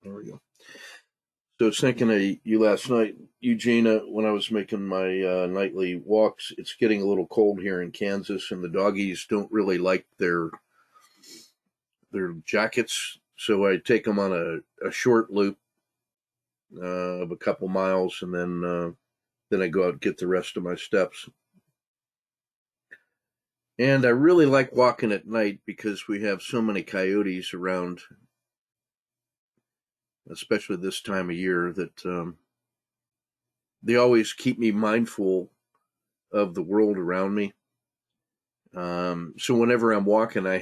There we go. So I was thinking of you last night, Eugenia, when I was making my nightly walks. It's getting a little cold here in Kansas, and the doggies don't really like their jackets. So I take them on a short loop of a couple miles, and then I go out and get the rest of my steps. And I really like walking at night because we have so many coyotes around, especially this time of year, that they always keep me mindful of the world around me. So whenever I'm walking, I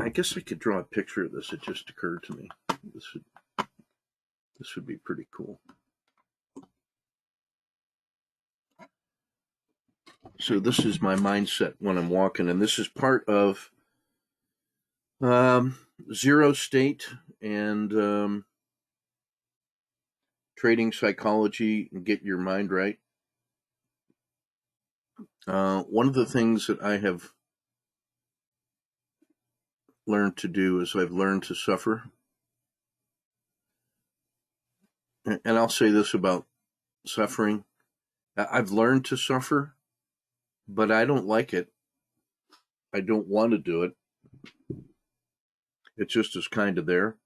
guess I could draw a picture of this. It just occurred to me. This would be pretty cool. So this is my mindset when I'm walking, and this is part of zero state and trading psychology and get your mind right. One of the things that I have learned to do is I've learned to suffer. And I'll say this about suffering. I've learned to suffer, but I don't like it. I don't want to do it. It just is kind of there.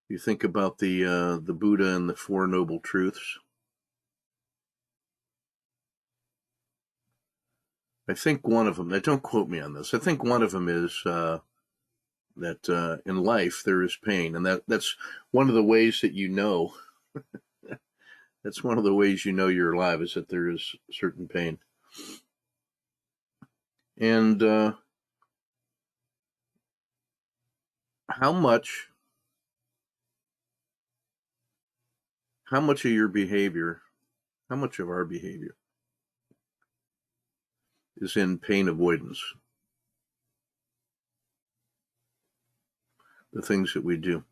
You think about the Buddha and the Four Noble Truths. I think one of them, now don't quote me on this, I think one of them is that in life there is pain, and that's one of the ways that you know. That's one of the ways you know you're alive, is that there is certain pain. And how much of your behavior, how much of our behavior is in pain avoidance? The things that we do.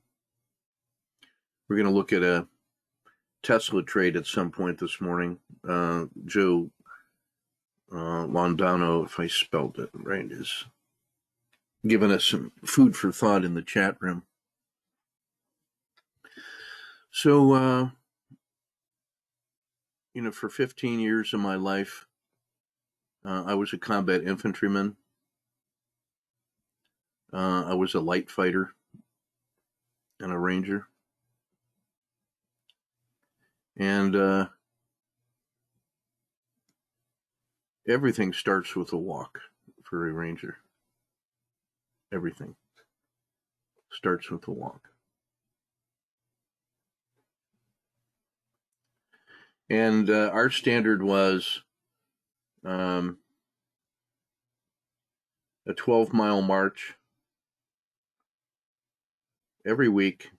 We're going to look at a Tesla trade at some point this morning. Joe Londano, if I spelled it right, is giving us some food for thought in the chat room. So, for 15 years of my life, I was a combat infantryman. I was a light fighter and a ranger. And everything starts with a walk for a ranger. Everything starts with a walk. And our standard was a 12-mile march every week,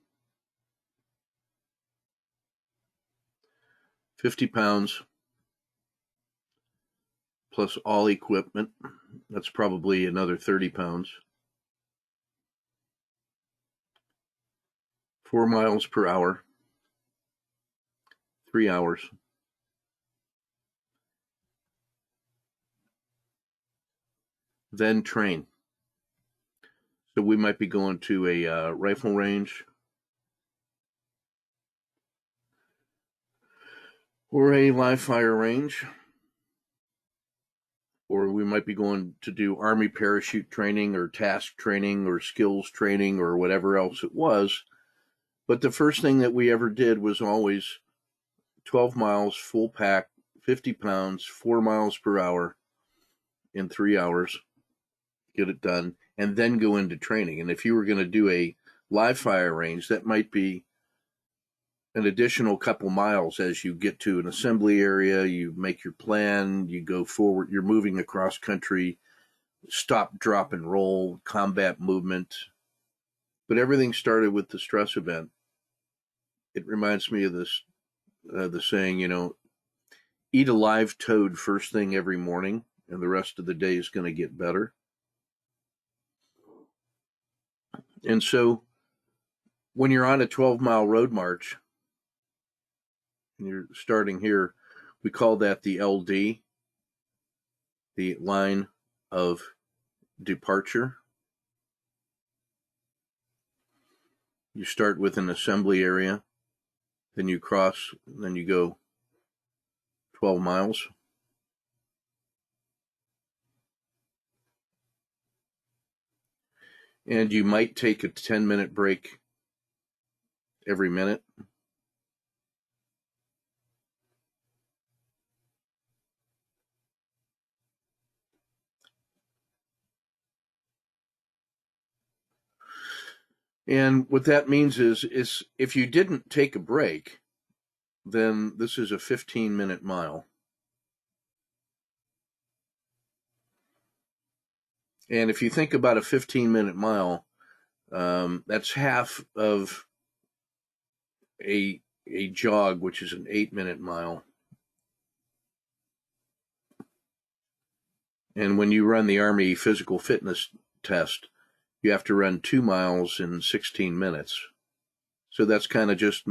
50 pounds plus all equipment. That's probably another 30 pounds. 4 miles per hour, 3 hours. Then train. So we might be going to a rifle range or a live fire range, or we might be going to do Army parachute training or task training or skills training or whatever else it was. But the first thing that we ever did was always 12 miles, full pack, 50 pounds, 4 miles per hour in 3 hours, get it done, and then go into training. And if you were going to do a live fire range, that might be an additional couple miles as you get to an assembly area, you make your plan, you go forward, you're moving across country, stop, drop, and roll, combat movement. But everything started with the stress event. It reminds me of this, the saying, eat a live toad first thing every morning, and the rest of the day is going to get better. And so when you're on a 12-mile road march, and you're starting here, we call that the LD, the line of departure. You start with an assembly area, then you cross, then you go 12 miles. And you might take a 10-minute break every minute. And what that means is if you didn't take a break, then this is a 15-minute mile. And if you think about a 15-minute mile, that's half of a jog, which is an 8-minute mile. And when you run the Army physical fitness test, you have to run 2 miles in 16 minutes. So that's kind of just,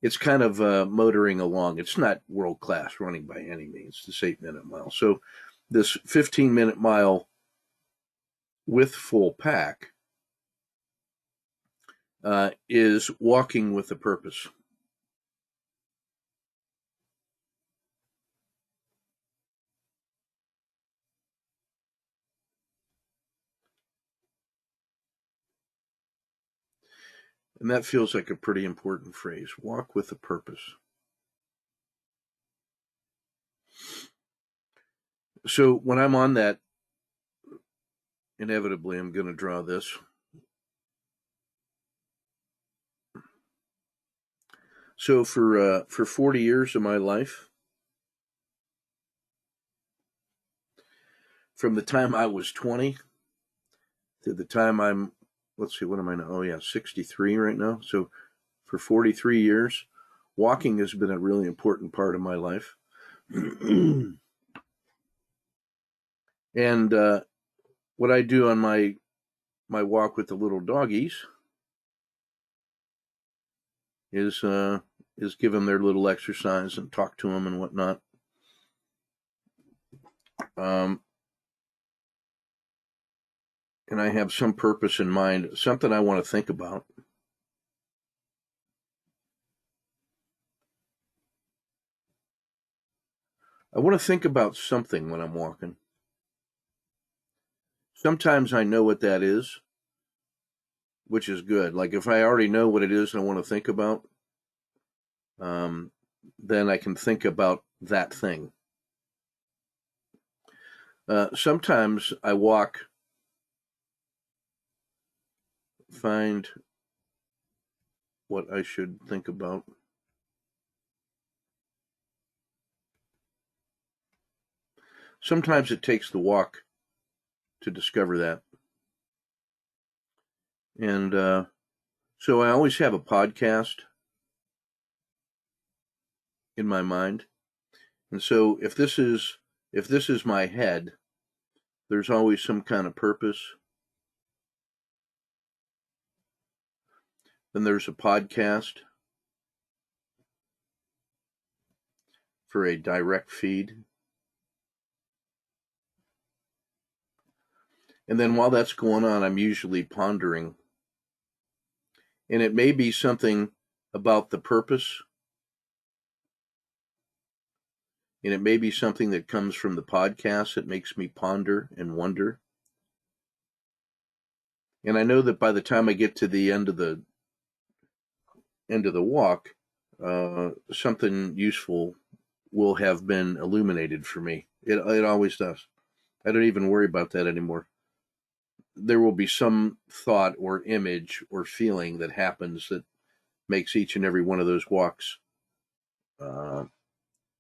it's kind of motoring along. It's not world-class running by any means, this 8-minute mile. So this 15-minute mile with full pack is walking with a purpose. And that feels like a pretty important phrase, walk with a purpose. So when I'm on that, inevitably I'm going to draw this. So for 40 years of my life, from the time I was 20 to the time I'm, let's see, what am I now? Oh yeah, 63 right now. So for 43 years, walking has been a really important part of my life. And what I do on my walk with the little doggies is give them their little exercise and talk to them and whatnot. And I have some purpose in mind, something I want to think about. I want to think about something when I'm walking. Sometimes I know what that is, which is good. Like if I already know what it is I want to think about, then I can think about that thing. Sometimes I walk, find what I should think about. Sometimes it takes the walk to discover that. And so I always have a podcast in my mind. And so if this is my head, there's always some kind of purpose. Then there's a podcast for a direct feed. And then while that's going on, I'm usually pondering. And it may be something about the purpose. And it may be something that comes from the podcast that makes me ponder and wonder. And I know that by the time I get to the end of the walk, something useful will have been illuminated for me. It always does. I don't even worry about that anymore. There will be some thought or image or feeling that happens that makes each and every one of those walks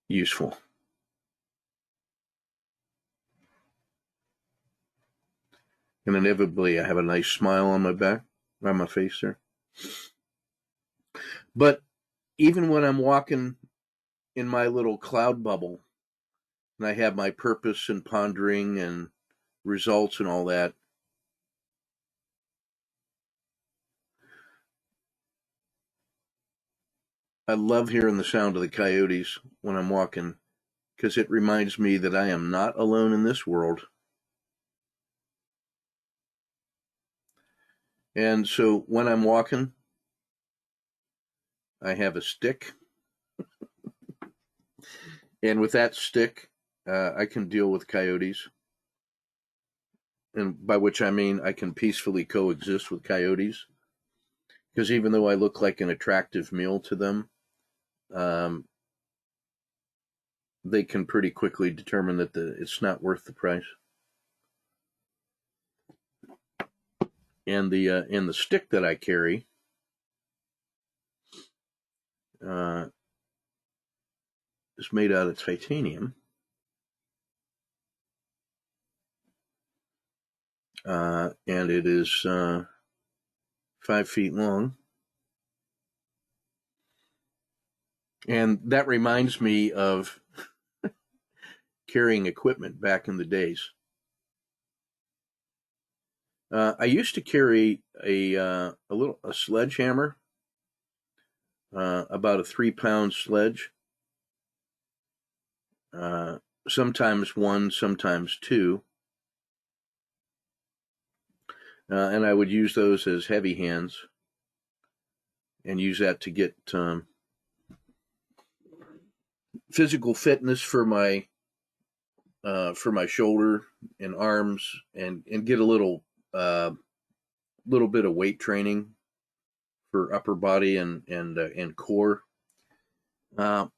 useful. And inevitably, I have a nice smile on my face there. But even when I'm walking in my little cloud bubble, and I have my purpose and pondering and results and all that, I love hearing the sound of the coyotes when I'm walking, because it reminds me that I am not alone in this world. And so when I'm walking, I have a stick. And with that stick, I can deal with coyotes. And by which I mean I can peacefully coexist with coyotes. Because even though I look like an attractive meal to them, um, they can pretty quickly determine that it's not worth the price. And the stick that I carry is made out of titanium. And it is 5 feet long. And that reminds me of carrying equipment back in the days. I used to carry a sledgehammer, about a 3-pound sledge. Sometimes one, sometimes two. And I would use those as heavy hands and use that to get physical fitness for my shoulder and arms, and get a little bit of weight training for upper body and core. But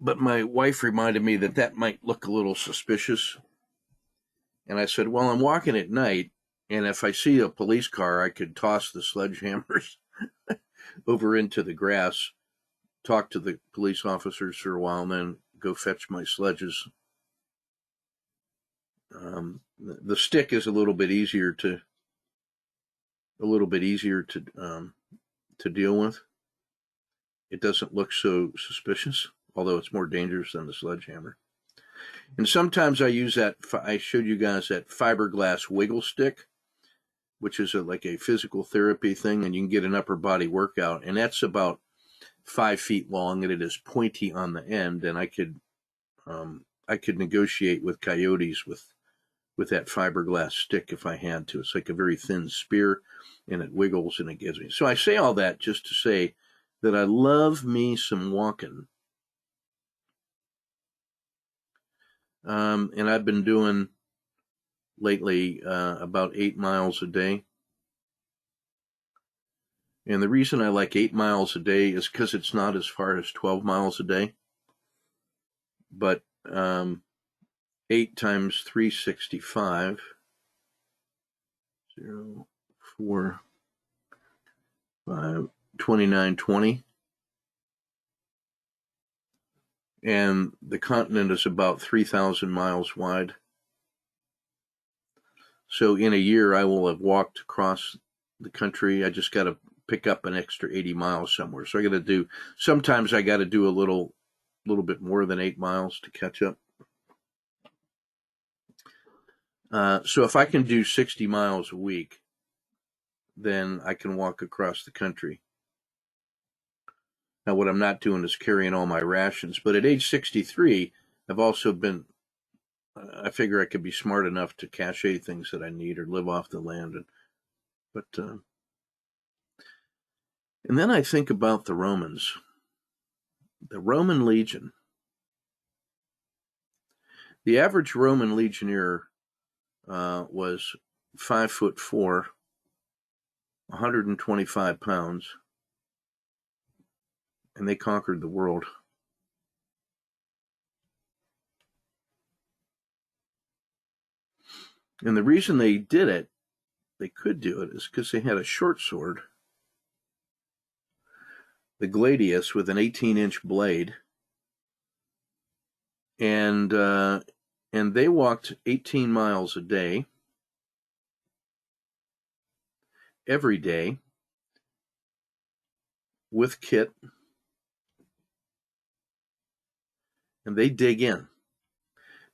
my wife reminded me that might look a little suspicious. And I said, well, I'm walking at night, and if I see a police car, I could toss the sledgehammers over into the grass, talk to the police officers for a while, and then go fetch my sledges. The stick is a little bit easier to deal with. It doesn't look so suspicious, although it's more dangerous than the sledgehammer. And sometimes I use that. I showed you guys that fiberglass wiggle stick, which is like a physical therapy thing, and you can get an upper body workout. And that's about 5 feet long, and it is pointy on the end. And I could negotiate with coyotes with that fiberglass stick if I had to. It's like a very thin spear, and it wiggles and it gives me. So I say all that just to say that I love me some walking. And I've been doing lately about 8 miles a day. And the reason I like 8 miles a day is because it's not as far as 12 miles a day. But 8 times 365, 0, 4, 5, 29, 20. And the continent is about 3,000 miles wide. So in a year, I will have walked across the country. I just got to pick up an extra 80 miles somewhere. So sometimes I got to do a little bit more than 8 miles to catch up. So if I can do 60 miles a week, then I can walk across the country. Now, what I'm not doing is carrying all my rations. But at age 63, I've also been, I figure I could be smart enough to cache things that I need or live off the land. And then I think about the Romans. The Roman legion. The average Roman legionnaire was 5'4", 125 pounds, and they conquered the world. And the reason they did it, they could do it, is because they had a short sword, the gladius, with an 18-inch blade, and they walked 18 miles a day, every day, with kit, and they dig in,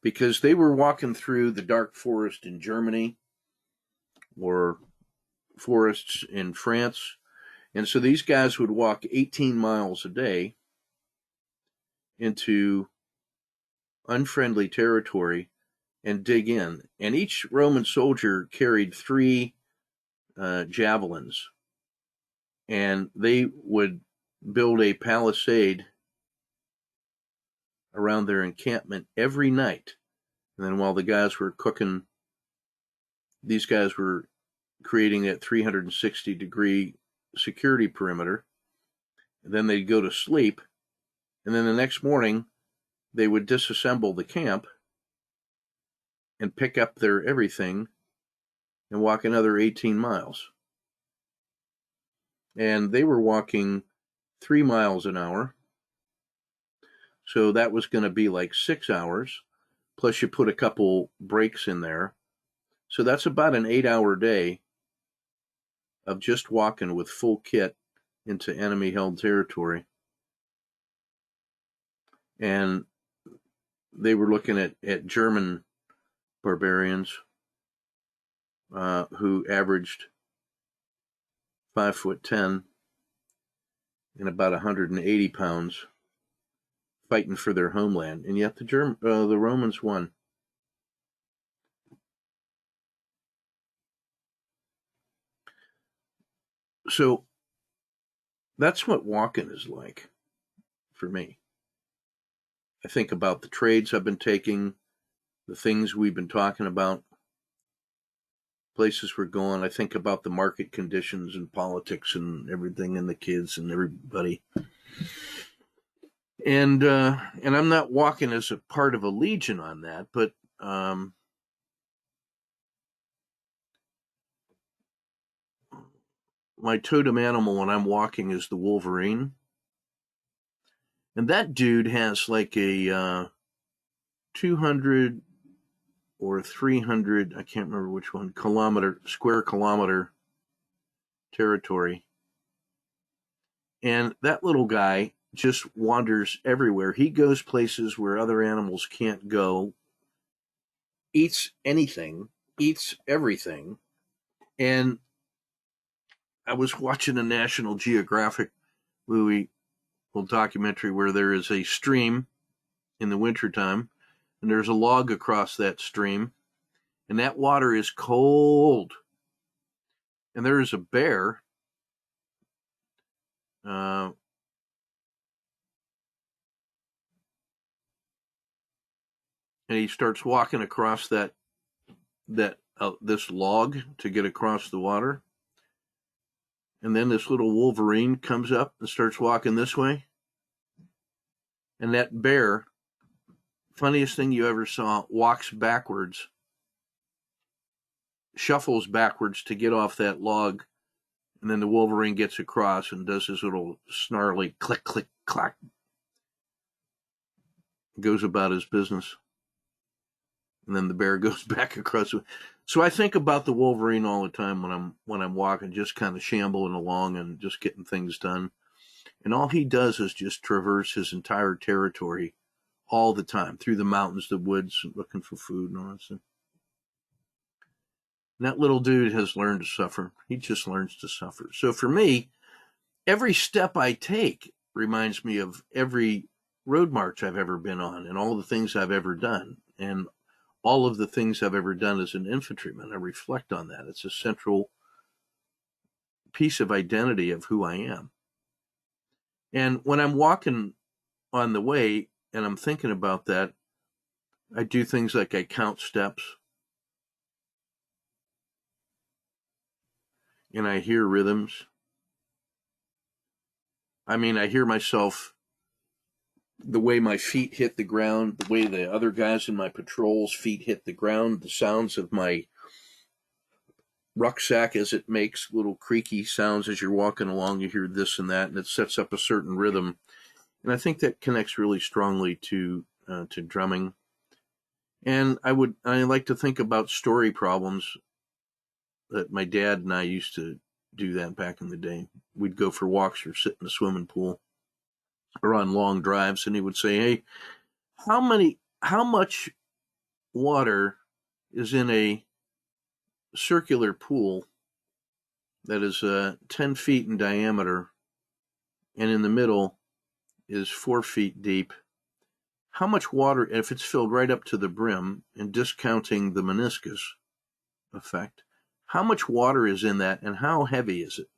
because they were walking through the dark forest in Germany or forests in France. And so these guys would walk 18 miles a day into unfriendly territory and dig in. And each Roman soldier carried 3 javelins, and they would build a palisade around their encampment every night. And then while the guys were cooking, these guys were creating that 360-degree security perimeter. And then they'd go to sleep, and then the next morning they would disassemble the camp and pick up their everything and walk another 18 miles. And they were walking 3 miles an hour. So that was going to be like 6 hours. Plus you put a couple breaks in there. So that's about an 8-hour day of just walking with full kit into enemy-held territory. And they were looking at German barbarians who averaged 5'10" and about 180 pounds, fighting for their homeland, and yet the Romans won. So that's what walking is like for me. I think about the trades I've been taking, the things we've been talking about, places we're going. I think about the market conditions and politics and everything, and the kids and everybody. And I'm not walking as a part of a legion on that, but my totem animal when I'm walking is the Wolverine. And that dude has like a 200 or 300, I can't remember which one, square kilometer territory. And that little guy just wanders everywhere. He goes places where other animals can't go, eats anything, eats everything. And I was watching a National Geographic documentary where there is a stream in the wintertime, and there's a log across that stream, and that water is cold. And there is a bear and he starts walking across this log to get across the water. And then this little Wolverine comes up and starts walking this way. And that bear, funniest thing you ever saw, walks backwards, shuffles backwards to get off that log. And then the Wolverine gets across and does his little snarly click, click, clack. Goes about his business. And then the bear goes back across. So I think about the Wolverine all the time when I'm walking, just kind of shambling along and just getting things done. And all he does is just traverse his entire territory all the time, through the mountains, the woods, looking for food and all that stuff. And that little dude has learned to suffer. He just learns to suffer. So for me, every step I take reminds me of every road march I've ever been on and all the things I've ever done. And all of the things I've ever done as an infantryman, I reflect on that. It's a central piece of identity of who I am. And when I'm walking on the way and I'm thinking about that, I do things like I count steps and I hear rhythms. I mean, I hear myself, the way my feet hit the ground, the way the other guys in my patrol's feet hit the ground, the sounds of my rucksack as it makes little creaky sounds as you're walking along. You hear this and that, and it sets up a certain rhythm. And I think that connects really strongly to drumming. And I like to think about story problems that my dad and I used to do that back in the day. We'd go for walks or sit in the swimming pool or on long drives, and he would say, "Hey, how much water is in a circular pool that is 10 feet in diameter and in the middle is 4 feet deep? How much water, if it's filled right up to the brim and discounting the meniscus effect, how much water is in that and how heavy is it?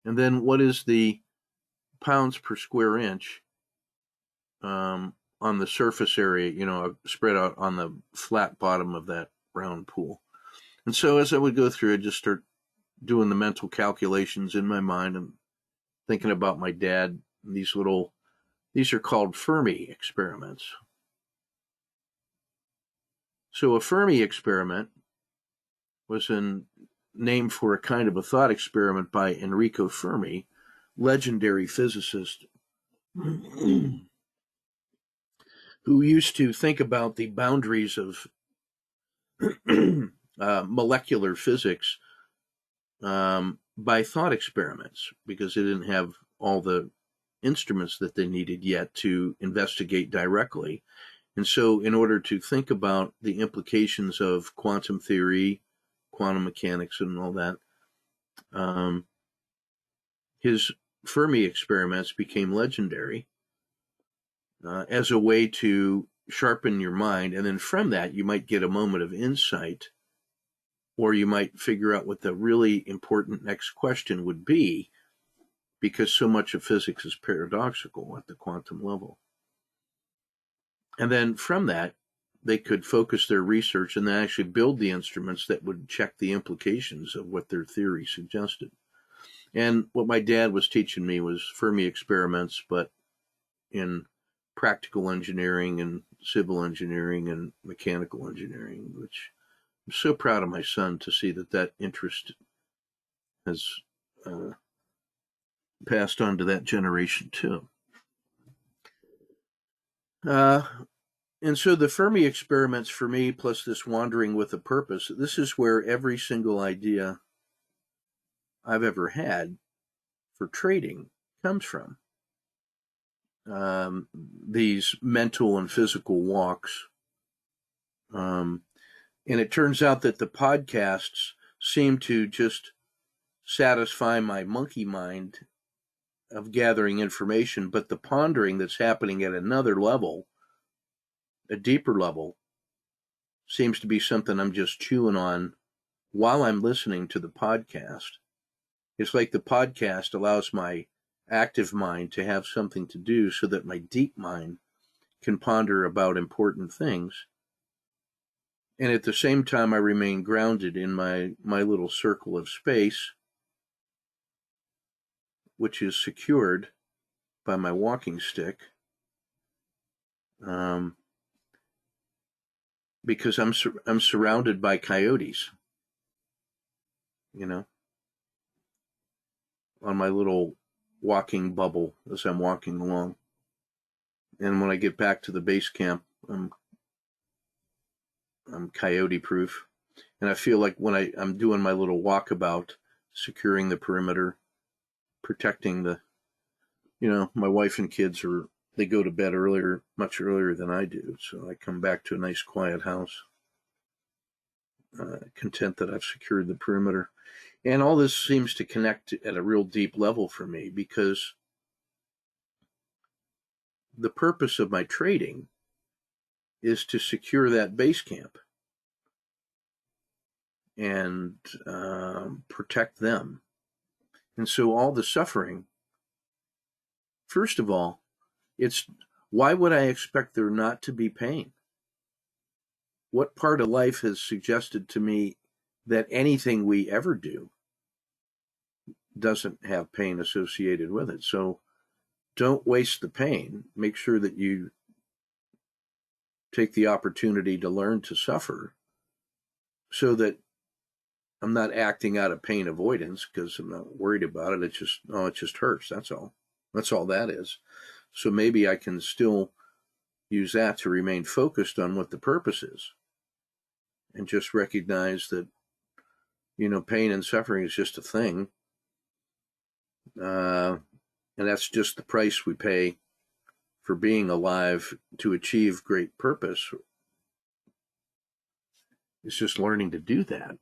And then what is the pounds per square inch on the surface area, spread out on the flat bottom of that round pool. And so as I would go through, I'd just start doing the mental calculations in my mind and thinking about my dad. These are called Fermi experiments. So a Fermi experiment was a name for a kind of a thought experiment by Enrico Fermi, legendary physicist who used to think about the boundaries of molecular physics by thought experiments, because they didn't have all the instruments that they needed yet to investigate directly. And so in order to think about the implications of quantum theory, quantum mechanics, and all that, his Fermi experiments became legendary as a way to sharpen your mind. And then from that, you might get a moment of insight, or you might figure out what the really important next question would be, because so much of physics is paradoxical at the quantum level. And then from that, they could focus their research and then actually build the instruments that would check the implications of what their theory suggested. And what my dad was teaching me was Fermi experiments, but in practical engineering and civil engineering and mechanical engineering, which I'm so proud of my son to see that interest has passed on to that generation too. And so the Fermi experiments for me, plus this wandering with a purpose, this is where every single idea I've ever had for trading comes from. These mental and physical walks. And it turns out that the podcasts seem to just satisfy my monkey mind of gathering information, but the pondering that's happening at another level, a deeper level, seems to be something I'm just chewing on while I'm listening to the podcast. It's like the podcast allows my active mind to have something to do so that my deep mind can ponder about important things. And at the same time, I remain grounded in my little circle of space, which is secured by my walking stick, because I'm surrounded by coyotes, on my little walking bubble as I'm walking along. And when I get back to the base camp, I'm coyote proof. And I feel like when I'm doing my little walkabout, securing the perimeter, protecting my wife and kids they go to bed much earlier than I do. So I come back to a nice quiet house, content that I've secured the perimeter. And all this seems to connect at a real deep level for me, because the purpose of my trading is to secure that base camp and protect them. And so all the suffering, first of all, why would I expect there not to be pain? What part of life has suggested to me that anything we ever do doesn't have pain associated with it? So don't waste the pain. Make sure that you take the opportunity to learn to suffer, so that I'm not acting out of pain avoidance because I'm not worried about it. It just hurts. That's all. That's all that is. So maybe I can still use that to remain focused on what the purpose is, and just recognize that, pain and suffering is just a thing. And that's just the price we pay for being alive to achieve great purpose. It's just learning to do that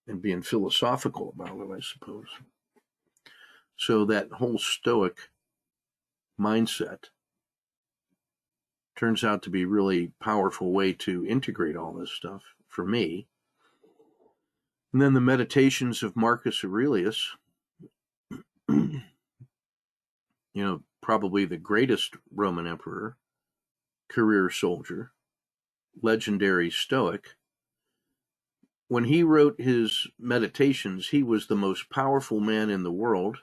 and being philosophical about it, I suppose. So that whole Stoic mindset turns out to be a really powerful way to integrate all this stuff for me. And then the Meditations of Marcus Aurelius, probably the greatest Roman emperor, career soldier, legendary Stoic. When he wrote his Meditations, he was the most powerful man in the world,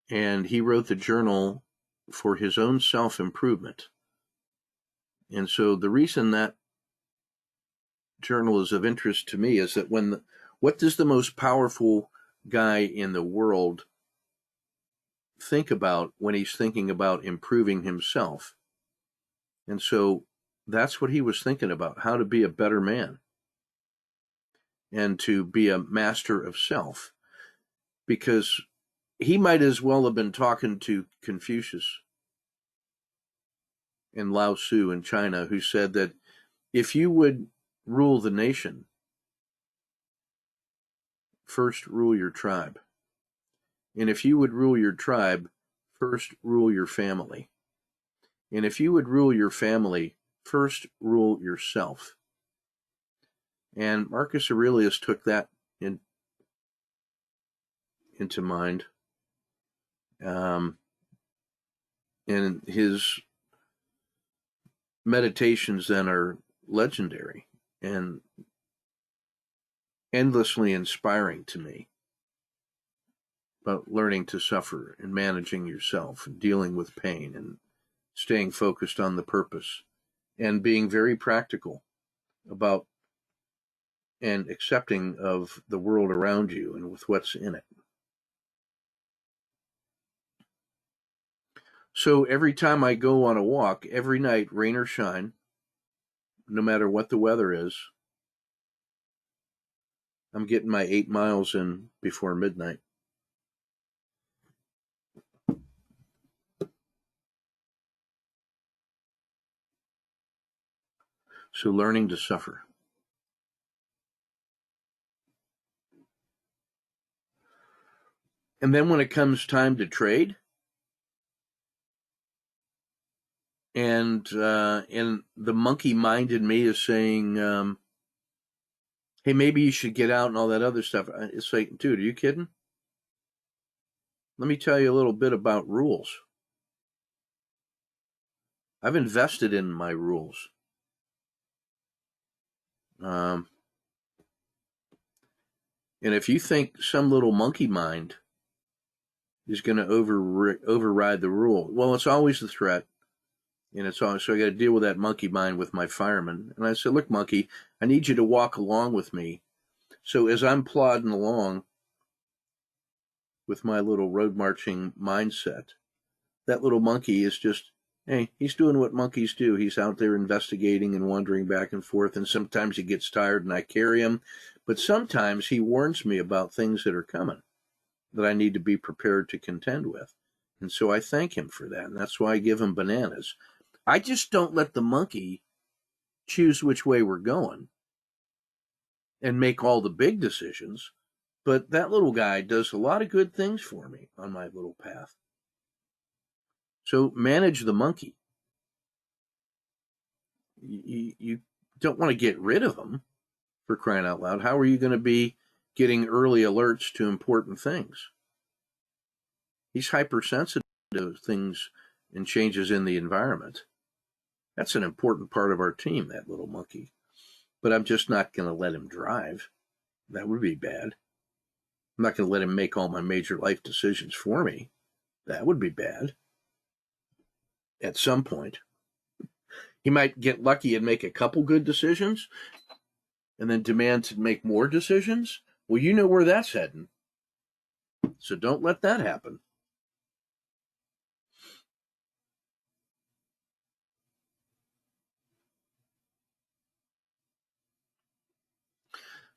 and he wrote the journal for his own self-improvement. And so the reason that journal is of interest to me is that what does the most powerful guy in the world think about when he's thinking about improving himself? And so that's what he was thinking about, how to be a better man and to be a master of self, because he might as well have been talking to Confucius and Lao Tzu in China, who said that if you would rule the nation, first rule your tribe. And if you would rule your tribe, first rule your family. And if you would rule your family, first rule yourself. And Marcus Aurelius took that into mind. And his meditations then are legendary and endlessly inspiring to me about learning to suffer and managing yourself and dealing with pain and staying focused on the purpose and being very practical about and accepting of the world around you and with what's in it. So every time I go on a walk, every night, rain or shine, no matter what the weather is, I'm getting my 8 miles in before midnight. So learning to suffer. And then when it comes time to trade, and the monkey mind in me is saying, hey, maybe you should get out and all that other stuff. It's like, dude, are you kidding? Let me tell you a little bit about rules. I've invested in my rules. And if you think some little monkey mind is going to override the rule, well, it's always the threat. And it's always, so I got to deal with that monkey mind with my fireman. And I said, look, monkey, I need you to walk along with me. So as I'm plodding along with my little road marching mindset, that little monkey is just, hey, he's doing what monkeys do. He's out there investigating and wandering back and forth. And sometimes he gets tired and I carry him. But sometimes he warns me about things that are coming that I need to be prepared to contend with. And so I thank him for that. And that's why I give him bananas. I just don't let the monkey choose which way we're going and make all the big decisions. But that little guy does a lot of good things for me on my little path. So manage the monkey. You don't want to get rid of him, for crying out loud. How are you going to be getting early alerts to important things? He's hypersensitive to things and changes in the environment. That's an important part of our team, that little monkey. But I'm just not going to let him drive. That would be bad. I'm not going to let him make all my major life decisions for me. That would be bad. At some point, he might get lucky and make a couple good decisions and then demand to make more decisions. Well, you know where that's heading. So don't let that happen.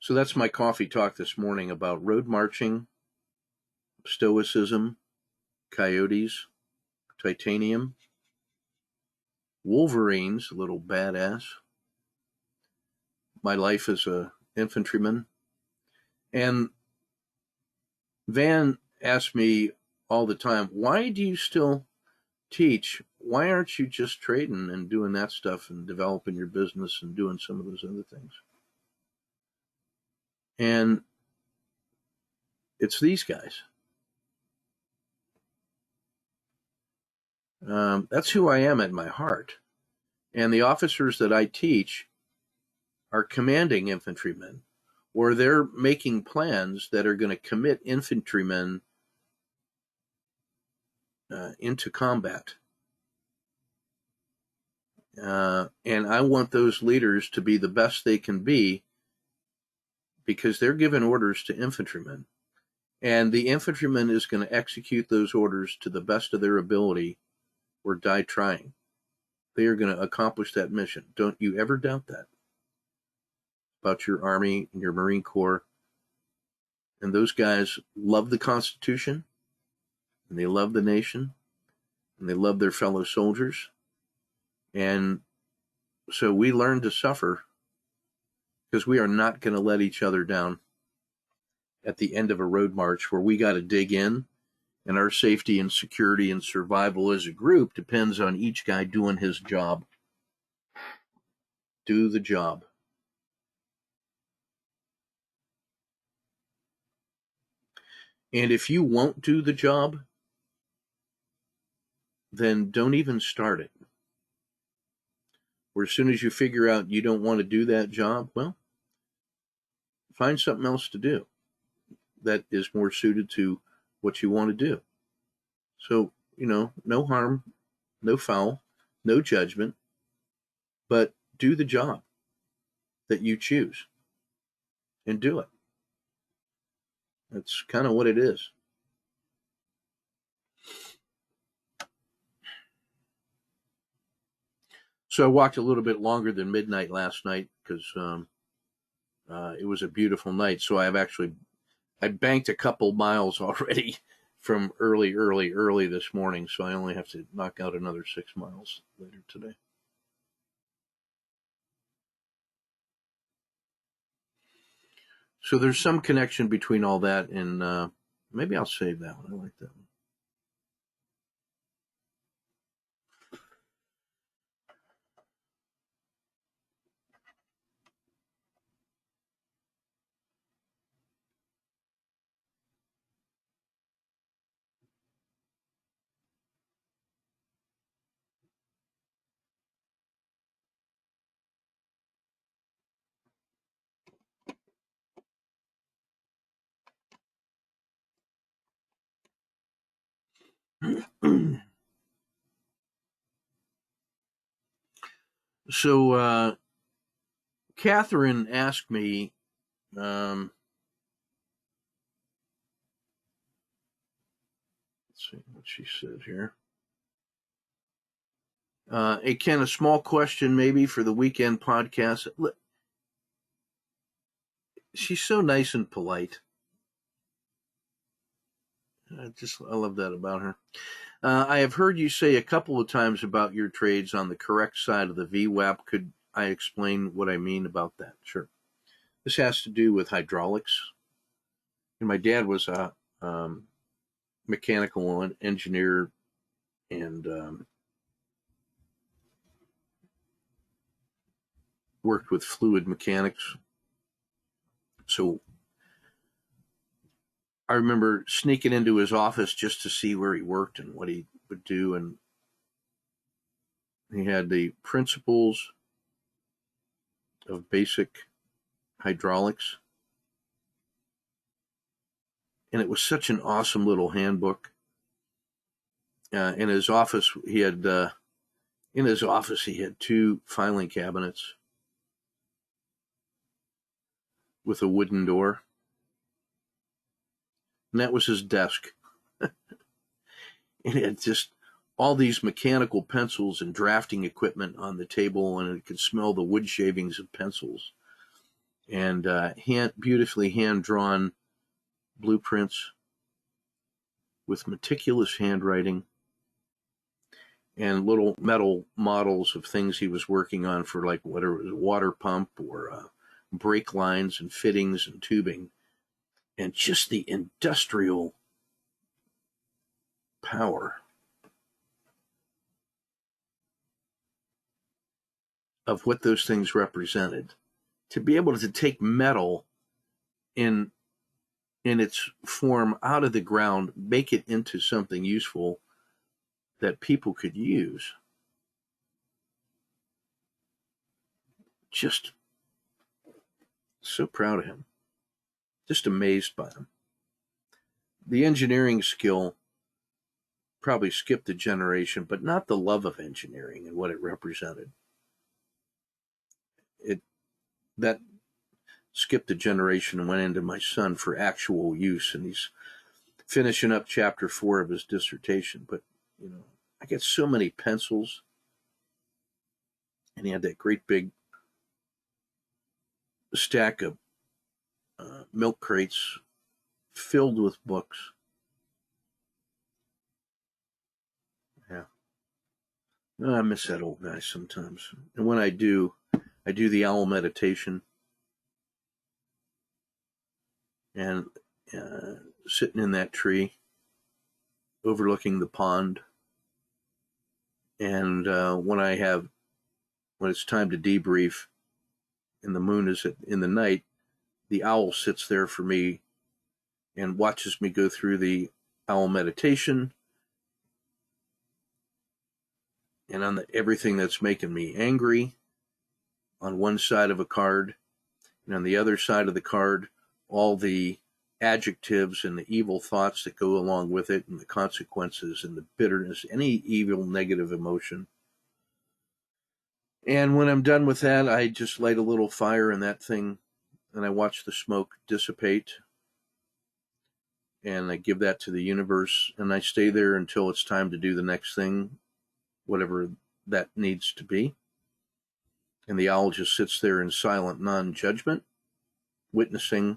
So that's my coffee talk this morning about road marching, stoicism, coyotes, titanium, Wolverines, a little badass, my life as an infantryman. And Van asks me all the time, why do you still teach? Why aren't you just trading and doing that stuff and developing your business and doing some of those other things? And it's these guys. That's who I am at my heart. And the officers that I teach are commanding infantrymen, or they're making plans that are going to commit infantrymen into combat. And I want those leaders to be the best they can be, because they're giving orders to infantrymen. And the infantryman is going to execute those orders to the best of their ability or die trying. They are going to accomplish that mission. Don't you ever doubt that about your Army and your Marine Corps. And those guys love the Constitution, and they love the nation, and they love their fellow soldiers. And so we learn to suffer, because we are not going to let each other down at the end of a road march where we got to dig in, and our safety and security and survival as a group depends on each guy doing his job. Do the job. And if you won't do the job, then don't even start it. Or as soon as you figure out you don't want to do that job, well, find something else to do that is more suited to what you want to do. So, no harm, no foul, no judgment, but do the job that you choose and do it. That's kind of what it is. So I walked a little bit longer than midnight last night because it was a beautiful night. So I banked a couple miles already from early this morning. So I only have to knock out another 6 miles later today. So there's some connection between all that, and maybe I'll save that one. I like that one. So Catherine asked me, let's see what she said here. Ken, a small question maybe for the weekend podcast. She's so nice and polite. I love that about her. I have heard you say a couple of times about your trades on the correct side of the VWAP. Could I explain what I mean about that? Sure. This has to do with hydraulics. And my dad was a mechanical engineer and worked with fluid mechanics. So I remember sneaking into his office just to see where he worked and what he would do. And he had the principles of basic hydraulics. And it was such an awesome little handbook. In his office, he had 2 filing cabinets with a wooden door. And that was his desk. And it had just all these mechanical pencils and drafting equipment on the table, and it could smell the wood shavings of pencils. And beautifully hand-drawn blueprints with meticulous handwriting and little metal models of things he was working on for, like, whatever it was, a water pump or brake lines and fittings and tubing. And just the industrial power of what those things represented. To be able to take metal in its form out of the ground, make it into something useful that people could use. Just so proud of him. Just amazed by him. The engineering skill probably skipped a generation, but not the love of engineering and what it represented. That skipped a generation and went into my son for actual use, and he's finishing up chapter 4 of his dissertation. But I get so many pencils, and he had that great big stack of milk crates filled with books. Yeah, I miss that old guy sometimes. And when I do the owl meditation, and sitting in that tree overlooking the pond. And when it's time to debrief and the moon is in the night, the owl sits there for me and watches me go through the owl meditation and on everything that's making me angry on one side of a card, and on the other side of the card, all the adjectives and the evil thoughts that go along with it, and the consequences and the bitterness, any evil negative emotion. And when I'm done with that, I just light a little fire in that thing, and I watch the smoke dissipate, and I give that to the universe, and I stay there until it's time to do the next thing, whatever that needs to be. And the owl just sits there in silent non-judgment, witnessing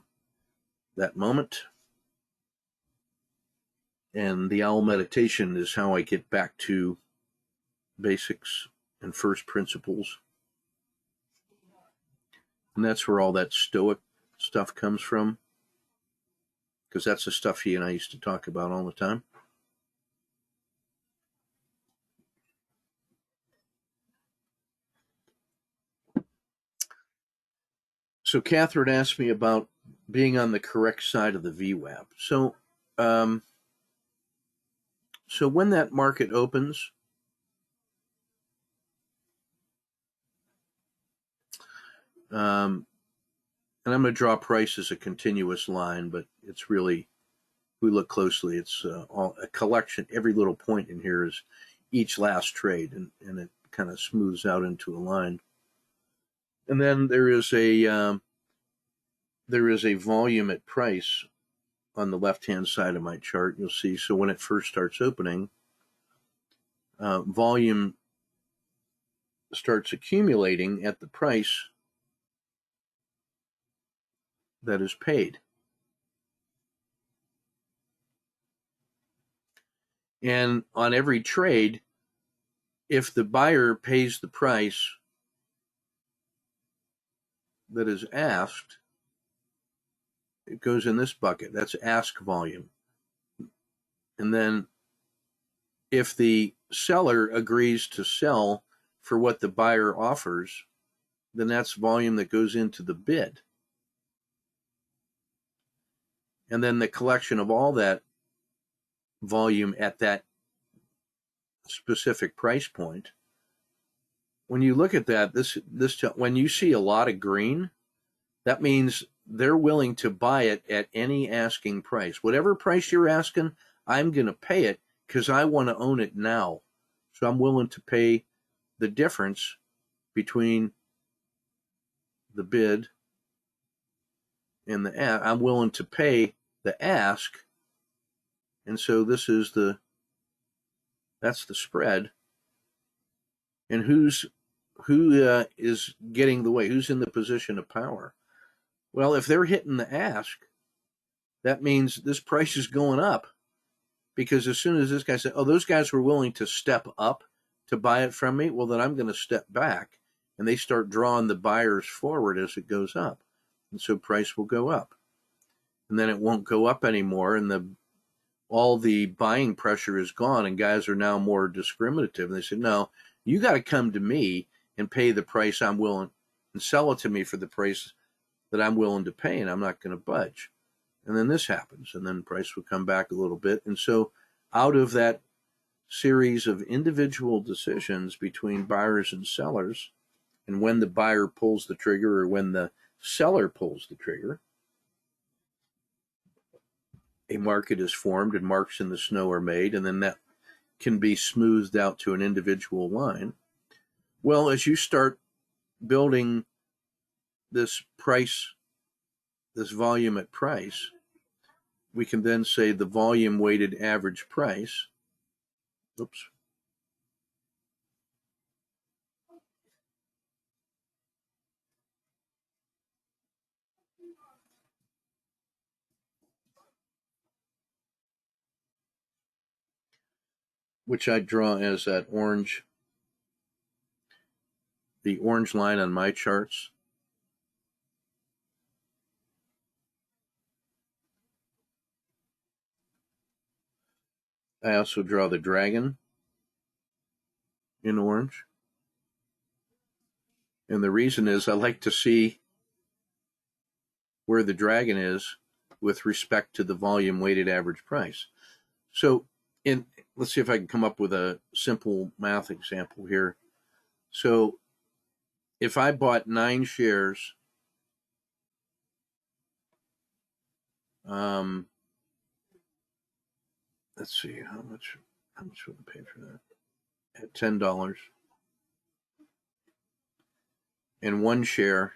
that moment. And the owl meditation is how I get back to basics and first principles. And that's where all that Stoic stuff comes from, because that's the stuff he and I used to talk about all the time. So Catherine asked me about being on the correct side of the VWAP. So when that market opens, and I'm going to draw price as a continuous line, but it's really, if we look closely, it's all a collection. Every little point in here is each last trade, and it kind of smooths out into a line. And then there is a volume at price on the left-hand side of my chart. You'll see. So when it first starts opening, volume starts accumulating at the price that is paid. And on every trade, if the buyer pays the price that is asked, it goes in this bucket. That's ask volume. And then if the seller agrees to sell for what the buyer offers, then that's volume that goes into the bid. And then the collection of all that volume at that specific price point, when you look at that, when you see a lot of green, that means they're willing to buy it at any asking price. Whatever price you're asking, I'm going to pay it because I want to own it now. So I'm willing to pay the difference between the bid and the ask. I'm willing to pay the ask. And so that's the spread. And who is getting the way? Who's in the position of power? Well, if they're hitting the ask, that means this price is going up, because as soon as this guy said, oh, those guys were willing to step up to buy it from me, well, then I'm going to step back, and they start drawing the buyers forward as it goes up. And so price will go up. And then it won't go up anymore, and all the buying pressure is gone, and guys are now more discriminative. And they say, no, you got to come to me and pay the price I'm willing, and sell it to me for the price that I'm willing to pay, and I'm not going to budge. And then this happens, and then price will come back a little bit. And so out of that series of individual decisions between buyers and sellers, and when the buyer pulls the trigger or when the seller pulls the trigger, a market is formed and marks in the snow are made, and then that can be smoothed out to an individual line. Well, as you start building this price, this volume at price, we can then say the volume weighted average price, which I draw as that orange, the orange line on my charts. I also draw the dragon in orange. And the reason is I like to see where the dragon is with respect to the volume weighted average price. So let's see if I can come up with a simple math example here. So if I bought 9 shares, let's see, how much would I pay for that? At $10, and 1 share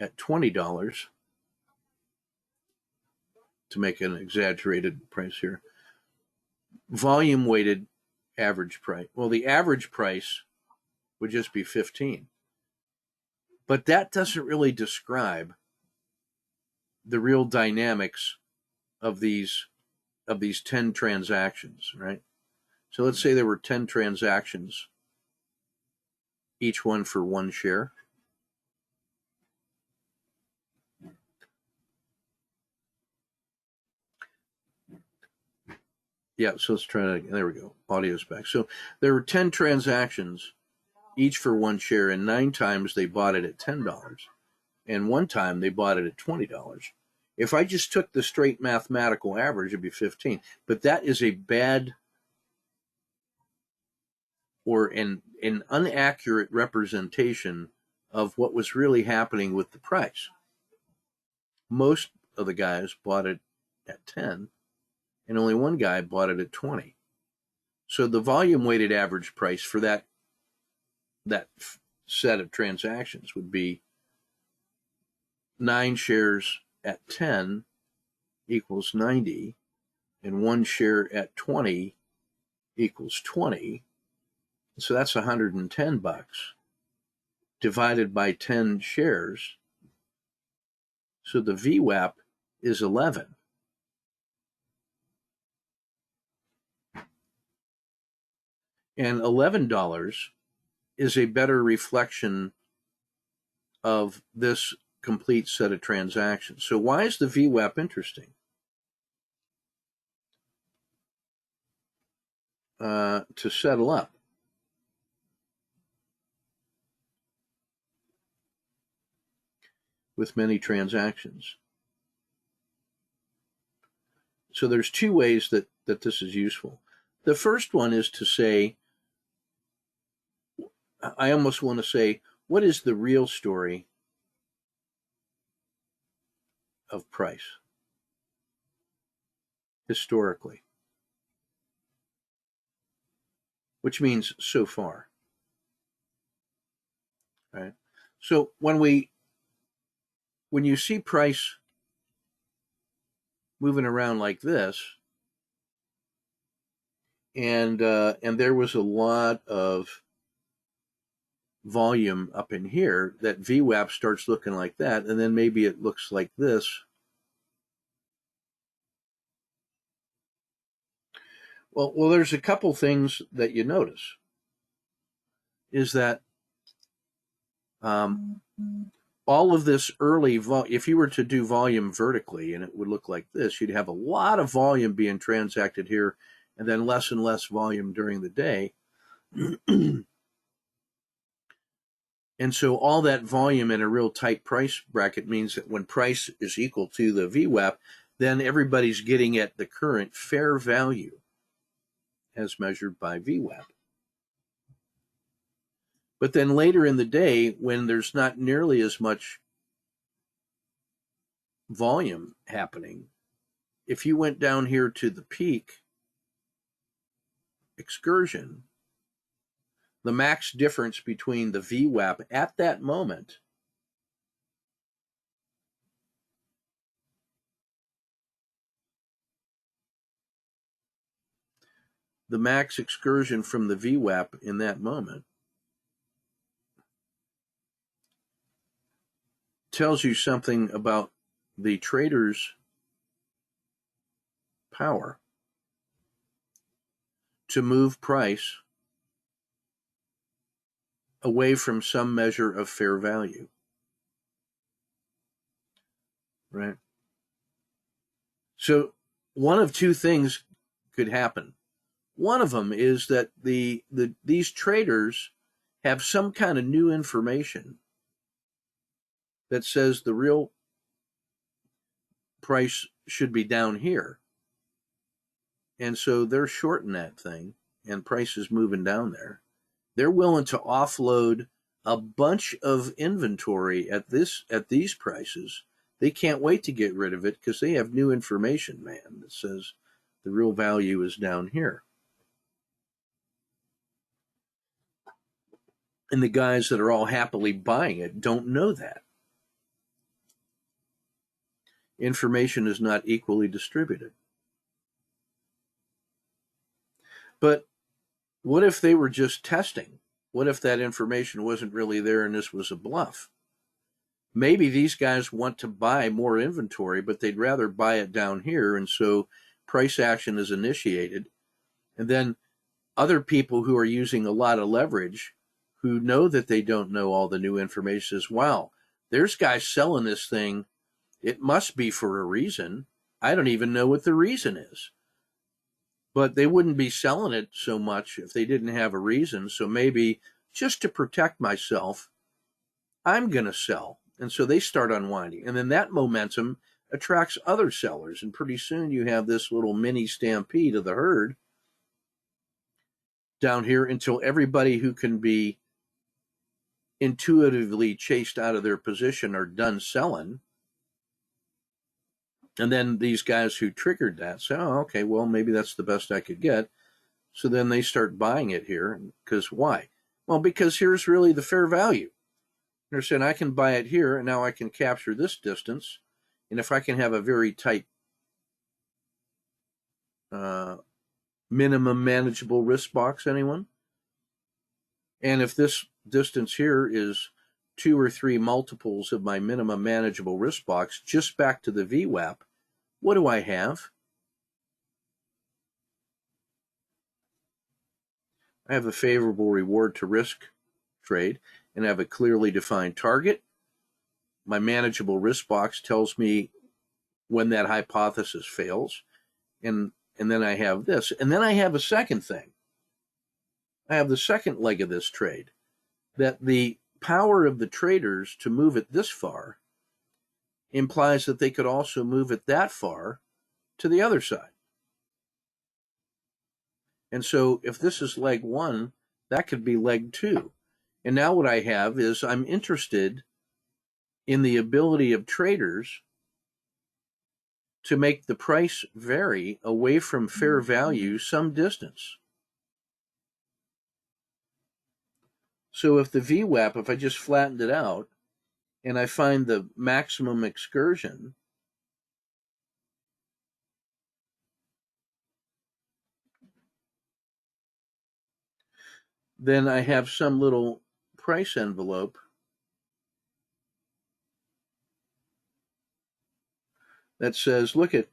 at $20, to make an exaggerated price here. Volume weighted average price. Well, the average price would just be 15. But that doesn't really describe the real dynamics of these 10 transactions, right? So let's say there were 10 transactions, each one for 1 share. Yeah, so let's try to, there we go, audio's back. So there were 10 transactions, each for 1 share, and 9 times they bought it at $10, and 1 time they bought it at $20. If I just took the straight mathematical average, it'd be 15. But that is a bad or an inaccurate representation of what was really happening with the price. Most of the guys bought it at 10, and only 1 guy bought it at 20. So the volume weighted average price for that set of transactions would be 9 shares at 10 equals 90, and 1 share at 20 equals 20. So that's $110 divided by 10 shares. So the VWAP is 11. And $11 is a better reflection of this complete set of transactions. So why is the VWAP interesting? To settle up. With many transactions. So there's 2 ways that this is useful. The first one is to say, I almost want to say, what is the real story of price historically? Which means so far, right? So when you see price moving around like this, and there was a lot of volume up in here, that VWAP starts looking like that, and then maybe it looks like this. Well, there's a couple things that you notice. Is that all of this early if you were to do volume vertically, and it would look like this, you'd have a lot of volume being transacted here, and then less and less volume during the day. And so all that volume in a real tight price bracket means that when price is equal to the VWAP, then everybody's getting at the current fair value as measured by VWAP. But then later in the day, when there's not nearly as much volume happening, if you went down here to the peak excursion, the max difference between the VWAP at that moment the max excursion from the VWAP in that moment tells you something about the trader's power to move price away from some measure of fair value. Right? So one of two things could happen. One of them is that these traders have some kind of new information that says the real price should be down here. And so they're shorting that thing, and price is moving down there. They're willing to offload a bunch of inventory at these prices. They can't wait to get rid of it because they have new information, man, that says the real value is down here. And the guys that are all happily buying it don't know that. Information is not equally distributed. But what if they were just testing? What if that information wasn't really there and this was a bluff? Maybe these guys want to buy more inventory, but they'd rather buy it down here, and so price action is initiated. And then other people who are using a lot of leverage, who know that they don't know all the new information, says, wow, there's guys selling this thing. It must be for a reason. I don't even know what the reason is. But they wouldn't be selling it so much if they didn't have a reason. So maybe just to protect myself, I'm going to sell. And so they start unwinding. And then that momentum attracts other sellers. And pretty soon you have this little mini stampede of the herd down here until everybody who can be intuitively chased out of their position are done selling. And then these guys who triggered that say, oh, okay, well, maybe that's the best I could get. So then they start buying it here. Because why? Well, because here's really the fair value. They're saying I can buy it here, and now I can capture this distance. And if I can have a very tight minimum manageable risk box, anyone? And if this distance here is 2 or 3 multiples of my minimum manageable risk box, just back to the VWAP, what do I have? I have a favorable reward to risk trade, and I have a clearly defined target. My manageable risk box tells me when that hypothesis fails, and then I have this. And then I have a second thing. I have the second leg of this trade, that the power of the traders to move it this far implies that they could also move it that far to the other side. And so if this is leg 1, that could be leg 2. And now what I have is I'm interested in the ability of traders to make the price vary away from fair value some distance. So if the VWAP, if I just flattened it out and I find the maximum excursion, then I have some little price envelope that says, look at,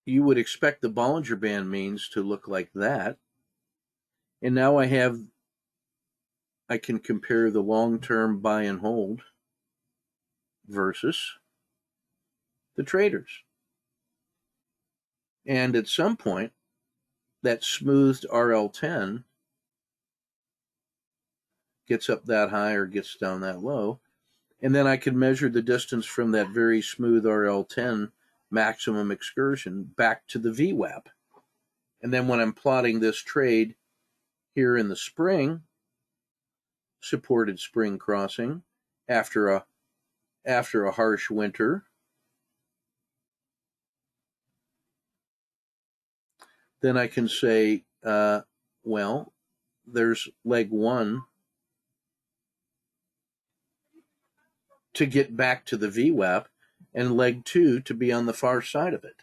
you would expect the Bollinger Band means to look like that. And now I can compare the long-term buy and hold versus the traders. And at some point, that smoothed RL10 gets up that high or gets down that low. And then I can measure the distance from that very smooth RL10 maximum excursion back to the VWAP. And then when I'm plotting this trade here in the spring, supported spring crossing, after a harsh winter, then I can say, well, there's leg one to get back to the VWAP and leg two to be on the far side of it.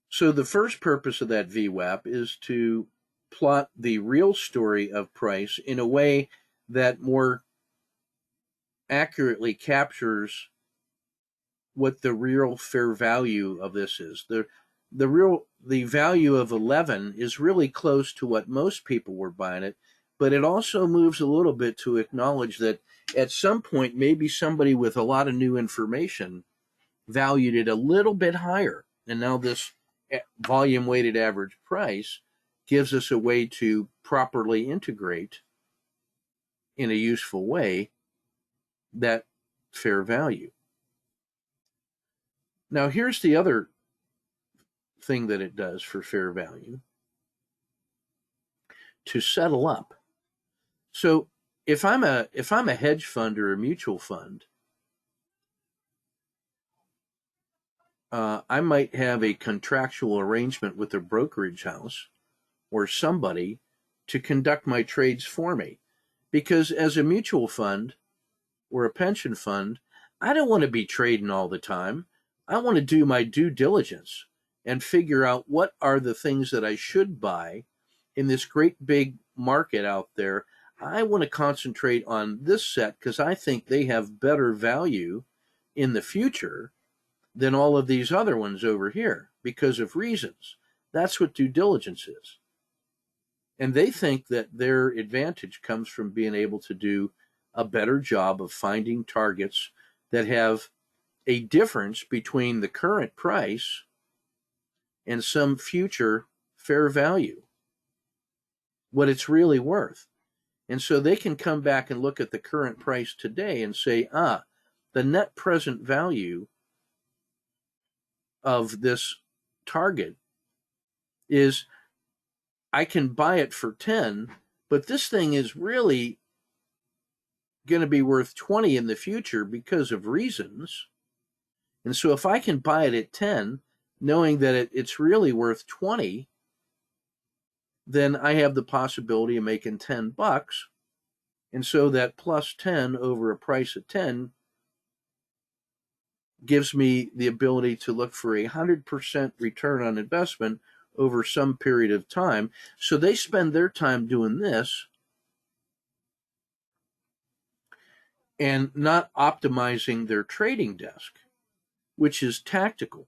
So the first purpose of that VWAP is to plot the real story of price in a way that more accurately captures what the real fair value of this is. The value of 11 is really close to what most people were buying it, but it also moves a little bit to acknowledge that at some point maybe somebody with a lot of new information valued it a little bit higher, and now this volume weighted average price gives us a way to properly integrate in a useful way that fair value. Now here's the other thing that it does for fair value: to settle up. So if I'm a hedge fund or a mutual fund, I might have a contractual arrangement with a brokerage house or somebody to conduct my trades for me. Because as a mutual fund or a pension fund, I don't want to be trading all the time. I want to do my due diligence and figure out what are the things that I should buy in this great big market out there. I want to concentrate on this set because I think they have better value in the future than all of these other ones over here because of reasons. That's what due diligence is. And they think that their advantage comes from being able to do a better job of finding targets that have a difference between the current price and some future fair value, what it's really worth. And so they can come back and look at the current price today and say, the net present value of this target is, I can buy it for 10, but this thing is really going to be worth 20 in the future because of reasons. And so if I can buy it at 10, knowing that it's really worth 20, then I have the possibility of making $10. And so that plus 10 over a price of 10 gives me the ability to look for 100% return on investment over some period of time. So they spend their time doing this and not optimizing their trading desk, which is tactical.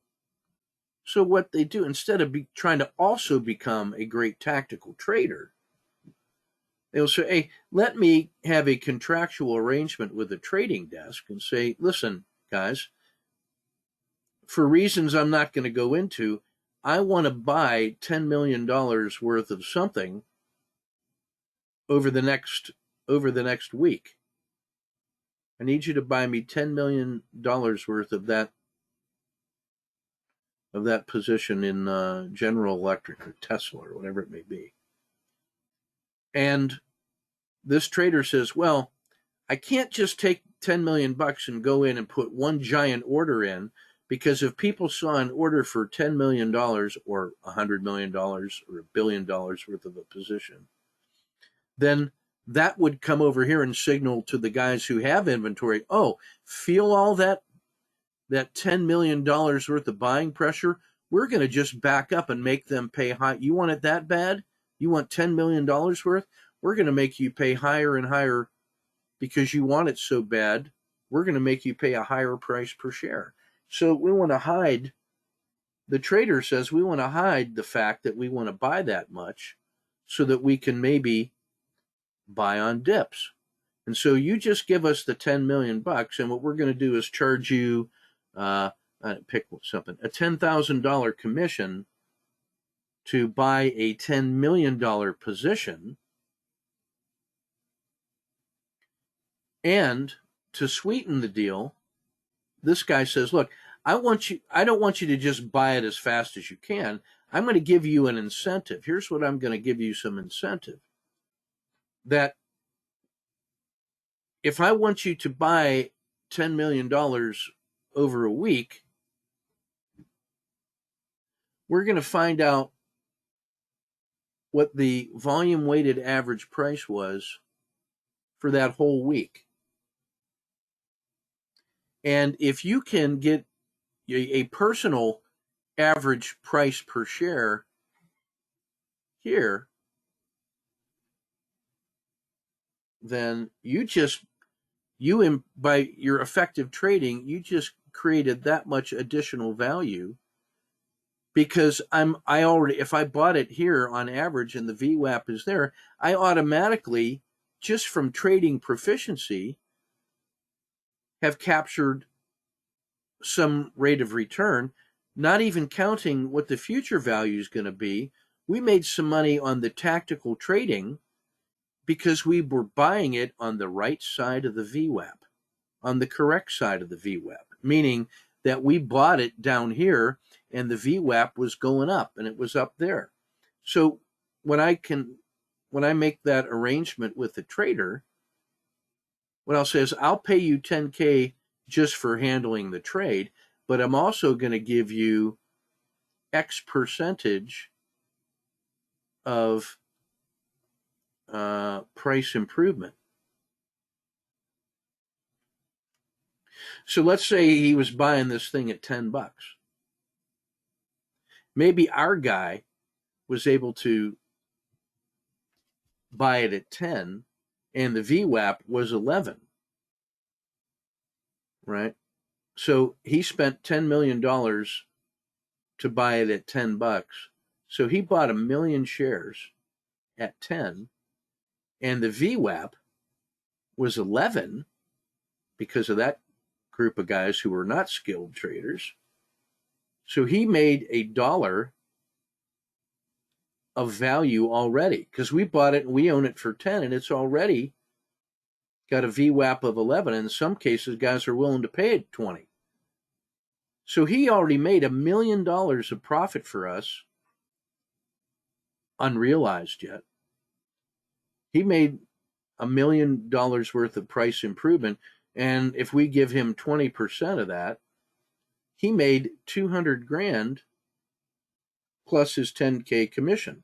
So what they do, instead of trying to also become a great tactical trader, they'll say, hey, let me have a contractual arrangement with a trading desk and say, listen, guys, for reasons I'm not going to go into, I want to buy $10 million worth of something over the next week. I need you to buy me $10 million worth of that position in General Electric or Tesla or whatever it may be. And this trader says, well, I can't just take $10 million and go in and put one giant order in, because if people saw an order for $10 million or $100 million or $1 billion worth of a position, then that would come over here and signal to the guys who have inventory, oh, feel all that $10 million worth of buying pressure? We're going to just back up and make them pay high. You want it that bad? You want $10 million worth? We're going to make you pay higher and higher because you want it so bad. We're going to make you pay a higher price per share. So we want to hide, the trader says we want to hide the fact that we want to buy that much so that we can maybe buy on dips. And so you just give us the $10 million, and what we're going to do is charge you, pick something, a $10,000 commission to buy a $10 million position, and to sweeten the deal, this guy says, look, I don't want you to just buy it as fast as you can. I'm going to give you an incentive. Here's what I'm going to give you, some incentive. That if I want you to buy $10 million over a week, we're going to find out what the volume weighted average price was for that whole week. And if you can get a personal average price per share here, then by your effective trading, you just created that much additional value, because if I bought it here on average and the VWAP is there, I automatically, just from trading proficiency, have captured some rate of return, not even counting what the future value is going to be. We made some money on the tactical trading because we were buying it on the right side of the VWAP, on the correct side of the VWAP, meaning that we bought it down here and the VWAP was going up and it was up there. So when I make that arrangement with the trader, what I'll say is, I'll pay you $10K just for handling the trade, but I'm also going to give you X percentage of price improvement. So let's say he was buying this thing at $10. Maybe our guy was able to buy it at 10 and the VWAP was 11, right? So he spent $10 million to buy it at $10. So he bought 1 million shares at 10, and the VWAP was 11 because of that group of guys who were not skilled traders. So he made $1 of value already, because we bought it and we own it for 10, and it's already got a VWAP of 11. In some cases, guys are willing to pay it 20. So he already made $1 million of profit for us, unrealized yet. He made $1 million worth of price improvement, and if we give him 20% of that, he made $200,000 plus his $10K commission.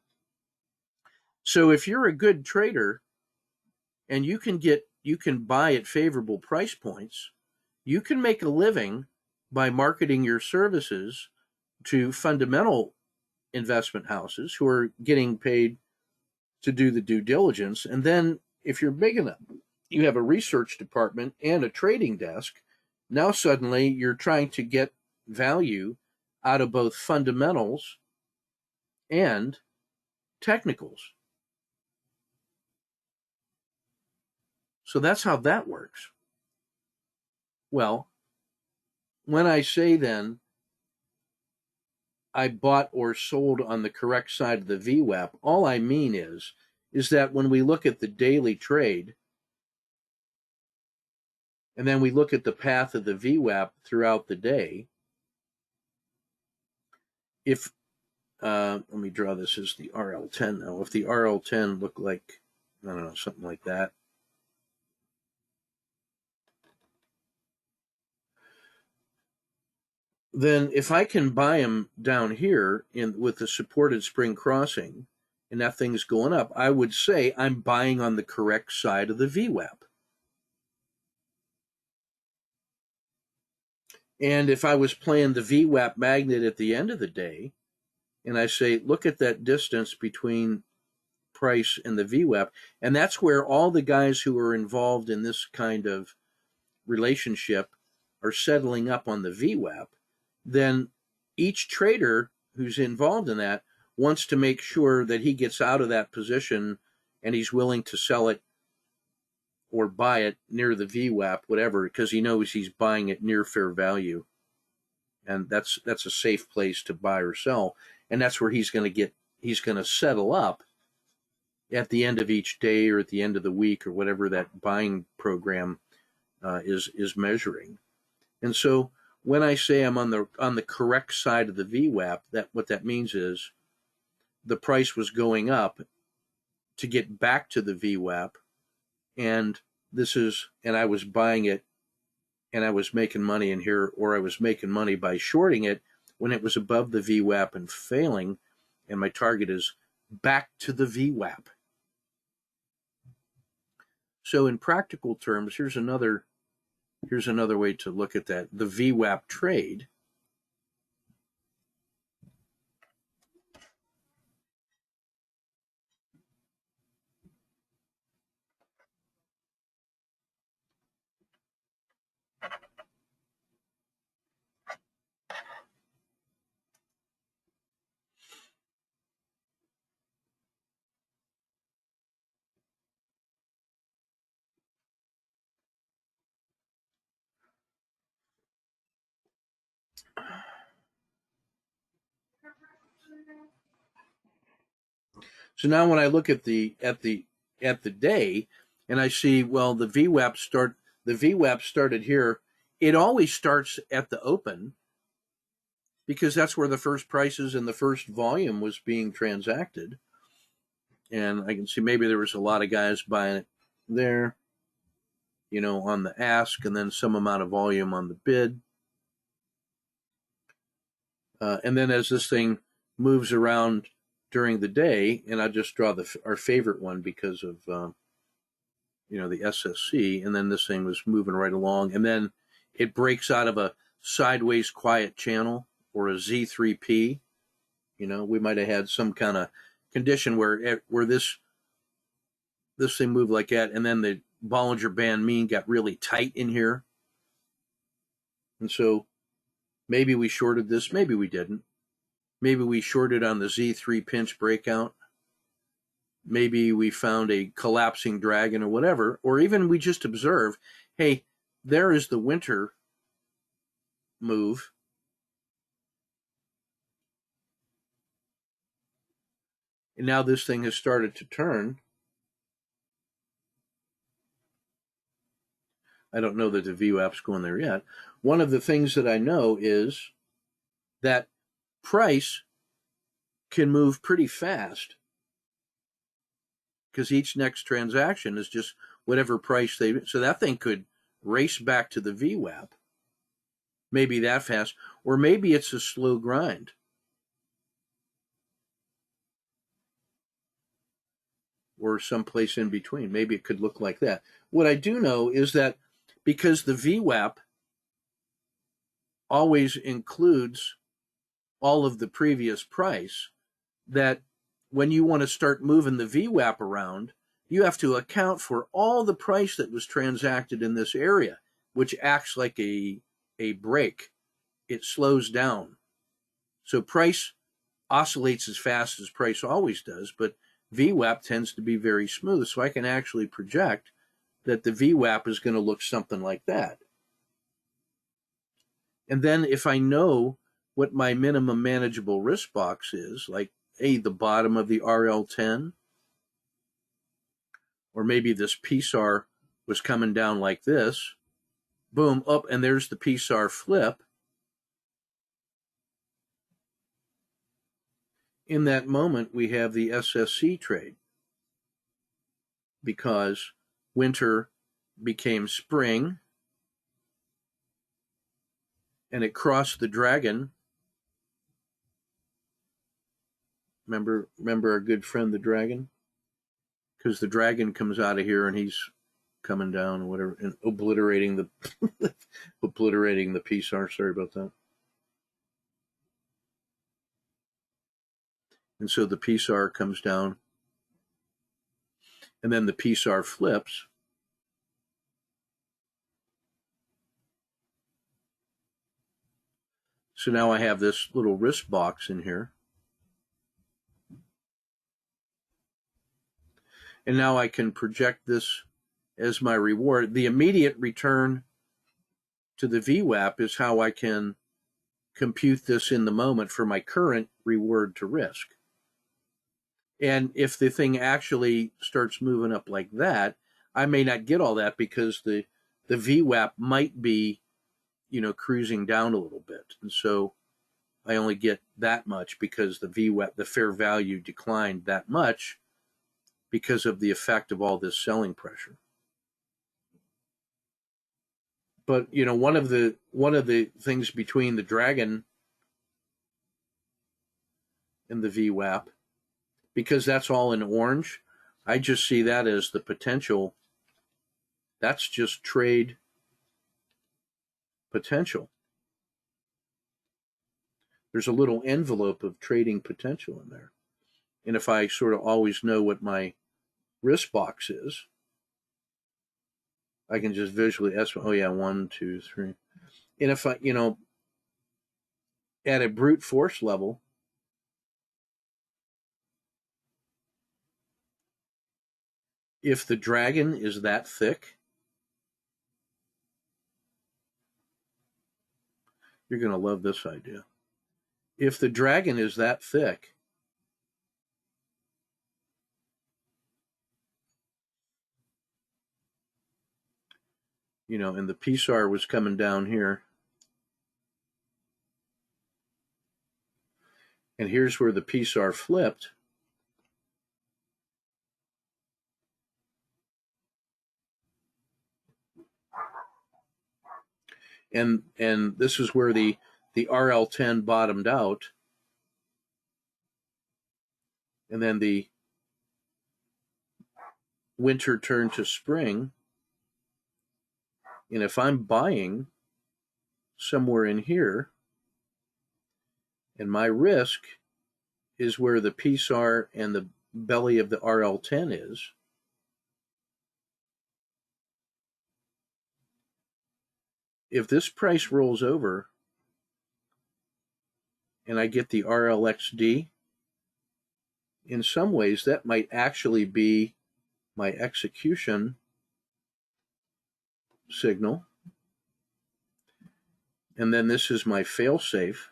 So if you're a good trader and you can buy at favorable price points, you can make a living by marketing your services to fundamental investment houses who are getting paid to do the due diligence. And then if you're big enough, you have a research department and a trading desk. Now suddenly you're trying to get value out of both fundamentals and technicals. So that's how that works. Well, when I say then I bought or sold on the correct side of the VWAP, all I mean is that when we look at the daily trade and then we look at the path of the VWAP throughout the day, if let me draw this as the RL10 now. If the RL10 looked like, I don't know, something like that. Then if I can buy them down here with the supported spring crossing and that thing's going up, I would say I'm buying on the correct side of the VWAP. And if I was playing the VWAP magnet at the end of the day, and I say, look at that distance between price and the VWAP, and that's where all the guys who are involved in this kind of relationship are settling up on the VWAP, then each trader who's involved in that wants to make sure that he gets out of that position and he's willing to sell it or buy it near the VWAP, whatever, because he knows he's buying it near fair value. And that's a safe place to buy or sell. And that's where he's going to get he's going to settle up at the end of each day or at the end of the week or whatever that buying program is measuring. And so when I say I'm on the correct side of the VWAP, what that means is the price was going up to get back to the VWAP, and I was buying it, and I was making money in here, or I was making money by shorting it when it was above the VWAP and failing, and my target is back to the VWAP. So in practical terms, here's another way to look at that. The VWAP trade So now when I look at the day and I see, well, the VWAP started here. It always starts at the open because that's where the first prices and the first volume was being transacted. And I can see maybe there was a lot of guys buying it there, on the ask, and then some amount of volume on the bid. And then as this thing moves around during the day, and I just draw our favorite one because of the SSC, and then this thing was moving right along, and then it breaks out of a sideways quiet channel or a Z3P. We might have had some kind of condition where this thing moved like that, and then the Bollinger Band mean got really tight in here, and so maybe we shorted this, maybe we didn't. Maybe we shorted on the Z3 pinch breakout. Maybe we found a collapsing dragon or whatever, or even we just observe, hey, there is the winter move. And now this thing has started to turn. I don't know that the VWAP's going there yet. One of the things that I know is that price can move pretty fast because each next transaction is just whatever price so that thing could race back to the VWAP, maybe that fast, or maybe it's a slow grind. Or someplace in between. Maybe it could look like that. What I do know is that because the VWAP always includes all of the previous price, that when you want to start moving the VWAP around, you have to account for all the price that was transacted in this area, which acts like a brake. It slows down. So price oscillates as fast as price always does, but VWAP tends to be very smooth. So I can actually project that the VWAP is going to look something like that. And then if I know what my minimum manageable risk box is, like, the bottom of the RL10, or maybe this PSAR was coming down like this, boom, up, and there's the PSAR flip. In that moment, we have the SSC trade because winter became spring and it crossed the dragon. Remember our good friend, the dragon? Because the dragon comes out of here and he's coming down or whatever and obliterating the PSAR. Sorry about that. And so the PSAR comes down, and then the PSAR flips. So now I have this little risk box in here. And now I can project this as my reward. The immediate return to the VWAP is how I can compute this in the moment for my current reward to risk. And if the thing actually starts moving up like that, I may not get all that because the VWAP might be, cruising down a little bit. And so I only get that much because the VWAP, the fair value, declined that much because of the effect of all this selling pressure. But one of the things between the dragon and the VWAP, because that's all in orange, I just see that as the potential. That's just trade potential. There's a little envelope of trading potential in there. And if I sort of always know what my risk box is, I can just visually estimate, 1, 2, 3. And if I, at a brute force level, if the dragon is that thick, you're going to love this idea. If the dragon is that thick, and the PSAR was coming down here, and here's where the PSAR flipped, and this is where the RL10 bottomed out, and then the winter turned to spring. And if I'm buying somewhere in here, and my risk is where the PSAR and the belly of the RL10 is, if this price rolls over and I get the RLXD, in some ways that might actually be my execution signal. And then this is my fail-safe,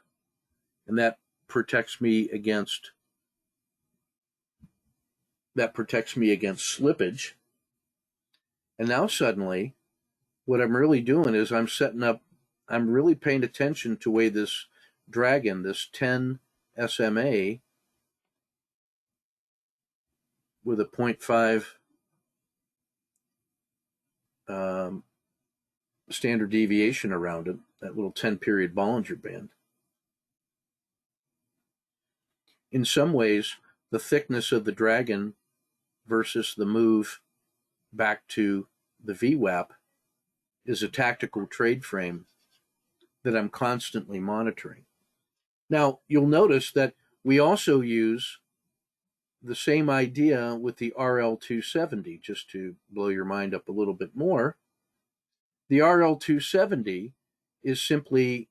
and that protects me against slippage. And now suddenly what I'm really doing is I'm really paying attention to the way this dragon, this 10 SMA with a 0.5 standard deviation around it, that little 10-period Bollinger Band. In some ways, the thickness of the dragon versus the move back to the VWAP is a tactical trade frame that I'm constantly monitoring. Now, you'll notice that we also use the same idea with the RL270, just to blow your mind up a little bit more. The RL270 is simply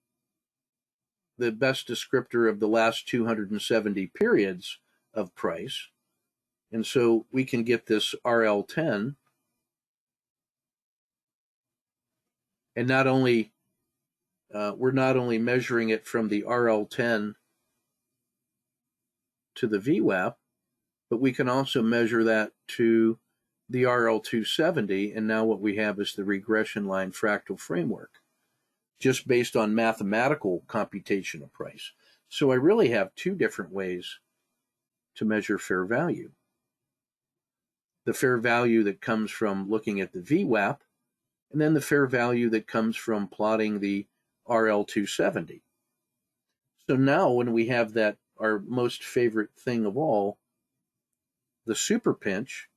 the best descriptor of the last 270 periods of price. And so we can get this RL10, and we're not only measuring it from the RL10 to the VWAP, but we can also measure that to the RL270, and now what we have is the regression line fractal framework, just based on mathematical computation of price. So I really have two different ways to measure fair value. The fair value that comes from looking at the VWAP, and then the fair value that comes from plotting the RL270. So now when we have that, our most favorite thing of all, the super pinch,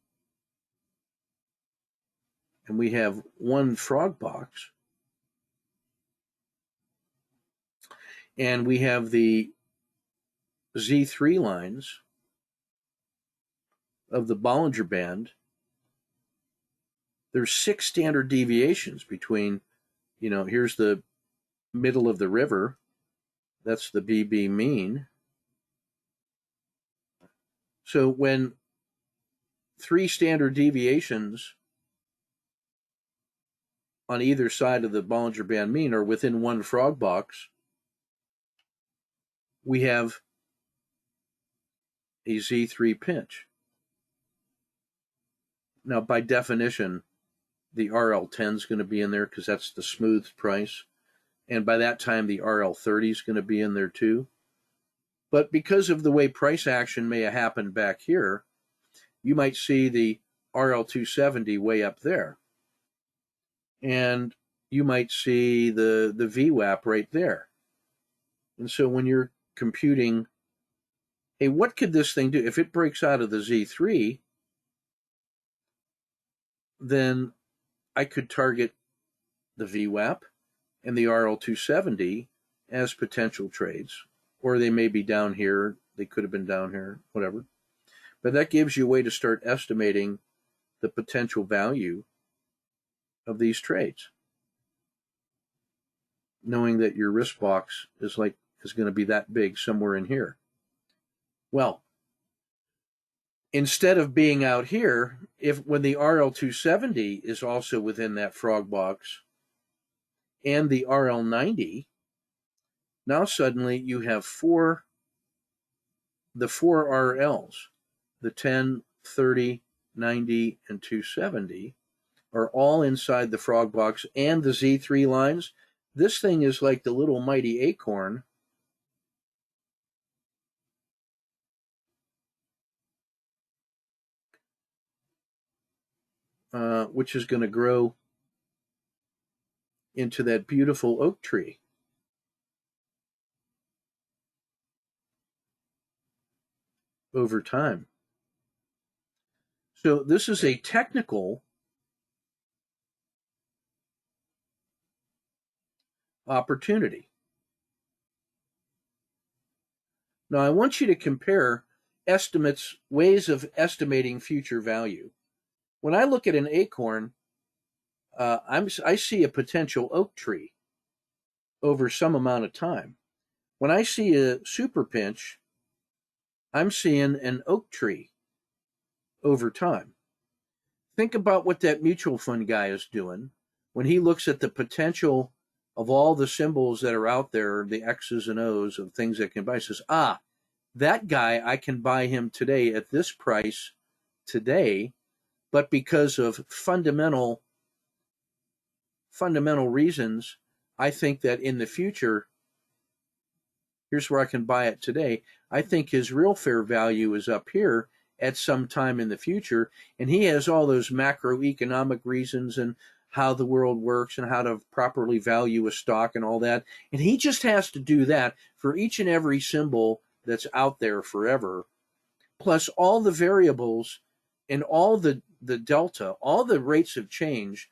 and we have one frog box, and we have the Z3 lines of the Bollinger Band. There's 6 standard deviations between, here's the middle of the river, that's the BB mean. So when 3 standard deviations on either side of the Bollinger Band mean are within one frog box, we have a Z3 pinch. Now, by definition, the RL10 is going to be in there because that's the smooth price. And by that time, the RL30 is going to be in there too. But because of the way price action may have happened back here, you might see the RL270 way up there. And you might see the VWAP right there. And so when you're computing, hey, what could this thing do? If it breaks out of the Z3, then I could target the VWAP and the RL270 as potential trades. Or they may be down here. They could have been down here, whatever. But that gives you a way to start estimating the potential value of these trades, knowing that your risk box is going to be that big somewhere in here. Well, instead of being out here, when the RL270 is also within that frog box and the RL90, now suddenly you have the four RLs, the 10, 30, 90, and 270 are all inside the frog box and the Z3 lines. This thing is like the little mighty acorn which is going to grow into that beautiful oak tree. Over time. So this is a technical opportunity. Now I want you to compare estimates, ways of estimating future value. When I look at an acorn, I see a potential oak tree over some amount of time. When I see a super pinch, I'm seeing an oak tree over time. Think about what that mutual fund guy is doing when he looks at the potential of all the symbols that are out there, the X's and O's of things that can buy. He says, that guy, I can buy him today at this price today, but because of fundamental reasons, I think that in the future, here's where I can buy it today. I think his real fair value is up here at some time in the future, and he has all those macroeconomic reasons and how the world works and how to properly value a stock and all that. And he just has to do that for each and every symbol that's out there forever, plus all the variables and all the delta, all the rates of change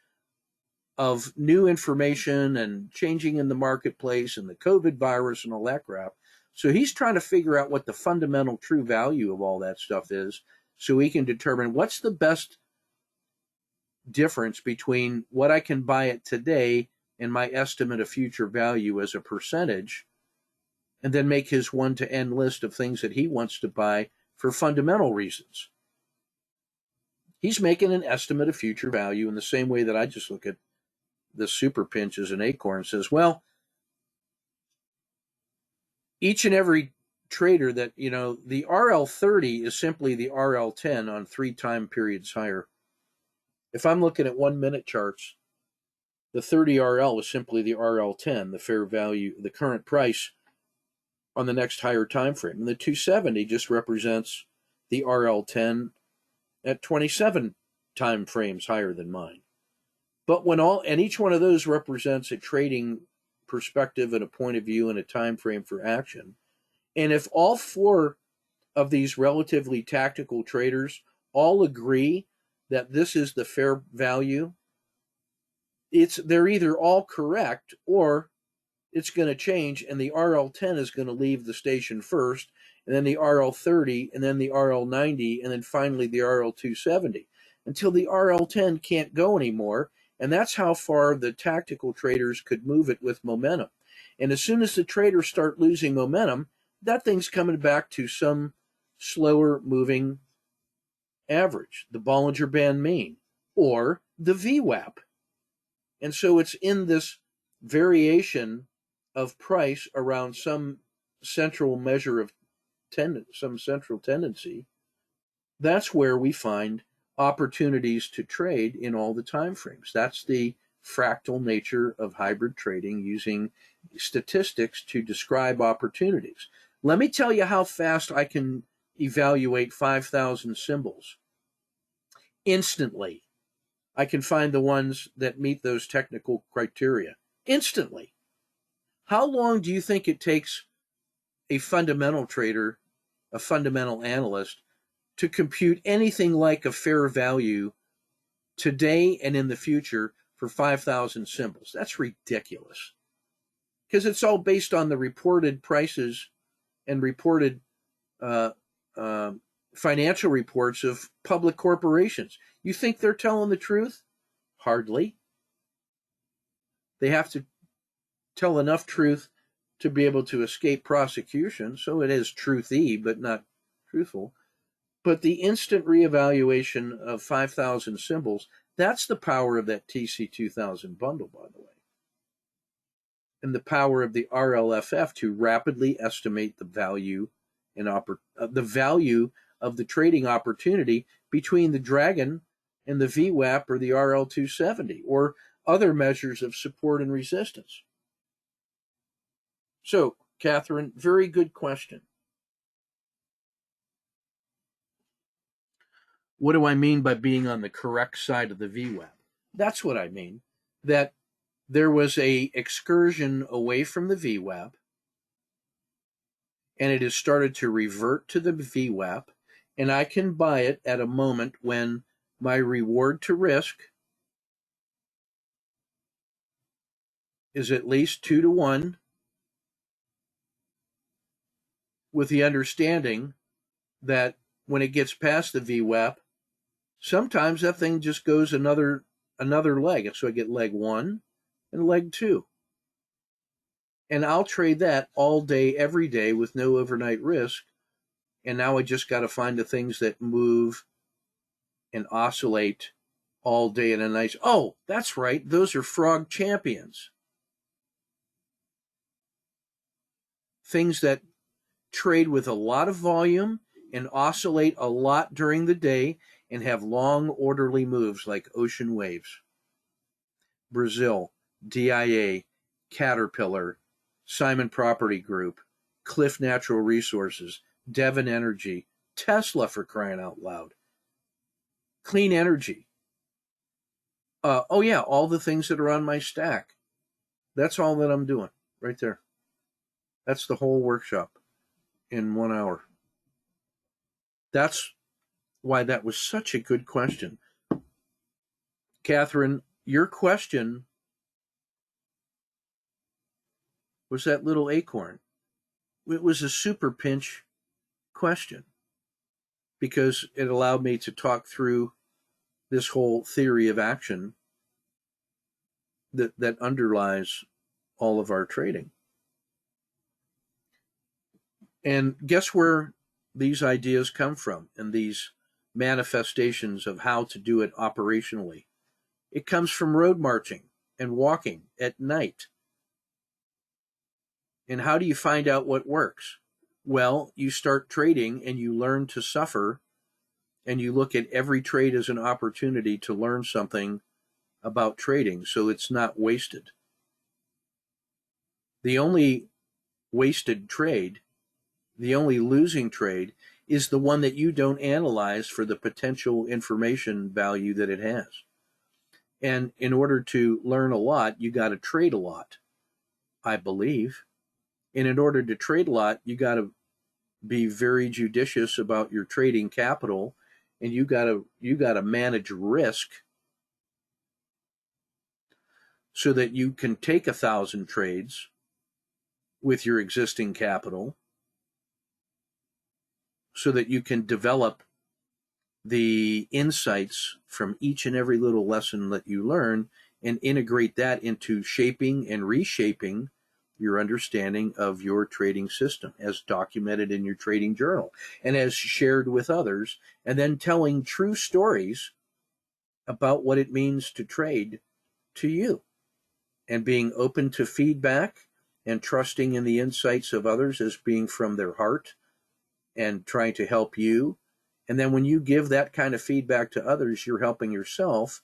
of new information and changing in the marketplace and the COVID virus and all that crap. So he's trying to figure out what the fundamental true value of all that stuff is so he can determine what's the best difference between what I can buy it today and my estimate of future value as a percentage, and then make his one-to-end list of things that he wants to buy for fundamental reasons. He's making an estimate of future value in the same way that I just look at the super pinch as an acorn and says, well, each and every trader that, the RL30 is simply the RL10 on 3 time periods higher. If I'm looking at 1 minute charts, the 30 RL is simply the RL10, the fair value, the current price on the next higher time frame. And the 270 just represents the RL10 at 27 time frames higher than mine. But each one of those represents a trading perspective and a point of view and a time frame for action. And if all 4 of these relatively tactical traders all agree that this is the fair value, they're either all correct or it's going to change, and the RL10 is going to leave the station first, and then the RL30, and then the RL90, and then finally the RL270, until the RL10 can't go anymore. And that's how far the tactical traders could move it with momentum. And as soon as the traders start losing momentum, that thing's coming back to some slower moving average, the Bollinger Band mean, or the VWAP. And so it's in this variation of price around some central measure of some central tendency, that's where we find opportunities to trade in all the time frames. That's the fractal nature of hybrid trading, using statistics to describe opportunities. Let me tell you how fast I can evaluate 5,000 symbols. Instantly. I can find the ones that meet those technical criteria. Instantly. How long do you think it takes a fundamental trader, a fundamental analyst, to compute anything like a fair value today and in the future for 5,000 symbols? That's ridiculous. Because it's all based on the reported prices and reported financial reports of public corporations. You think they're telling the truth? Hardly. They have to tell enough truth to be able to escape prosecution, so it is truthy, but not truthful. But the instant reevaluation of 5,000 symbols, that's the power of that TC2000 bundle, by the way. And the power of the RLFF to rapidly estimate the value and the value of the trading opportunity between the Dragon and the VWAP or the RL270 or other measures of support and resistance. So, Catherine, very good question. What do I mean by being on the correct side of the VWAP? That's what I mean. That there was a excursion away from the VWAP, and it has started to revert to the VWAP, and I can buy it at a moment when my reward to risk is at least 2 to 1, with the understanding that when it gets past the VWAP, sometimes that thing just goes another leg. So I get leg 1 and leg 2. And I'll trade that all day, every day with no overnight risk. And now I just got to find the things that move and oscillate all day in a nice, oh, that's right, those are frog champions. Things that trade with a lot of volume and oscillate a lot during the day and have long, orderly moves like ocean waves. Brazil, DIA, Caterpillar, Simon Property Group, Cliff Natural Resources, Devon Energy, Tesla, for crying out loud, Clean Energy. Oh yeah, all the things that are on my stack. That's all that I'm doing right there. That's the whole workshop in 1 hour. That's why that was such a good question. Catherine, your question was that little acorn. It was a super pinch question because it allowed me to talk through this whole theory of action that underlies all of our trading. And guess where these ideas come from and these manifestations of how to do it operationally? It comes from road marching and walking at night. And how do you find out what works? Well, you start trading and you learn to suffer, and you look at every trade as an opportunity to learn something about trading so it's not wasted. The only wasted trade, the only losing trade, is the one that you don't analyze for the potential information value that it has. And in order to learn a lot, you got to trade a lot, I believe. And in order to trade a lot, you got to be very judicious about your trading capital, and you got to manage risk so that you can take 1,000 trades with your existing capital, so that you can develop the insights from each and every little lesson that you learn and integrate that into shaping and reshaping your understanding of your trading system as documented in your trading journal and as shared with others, and then telling true stories about what it means to trade to you, and being open to feedback and trusting in the insights of others as being from their heart and trying to help you. And then when you give that kind of feedback to others, you're helping yourself,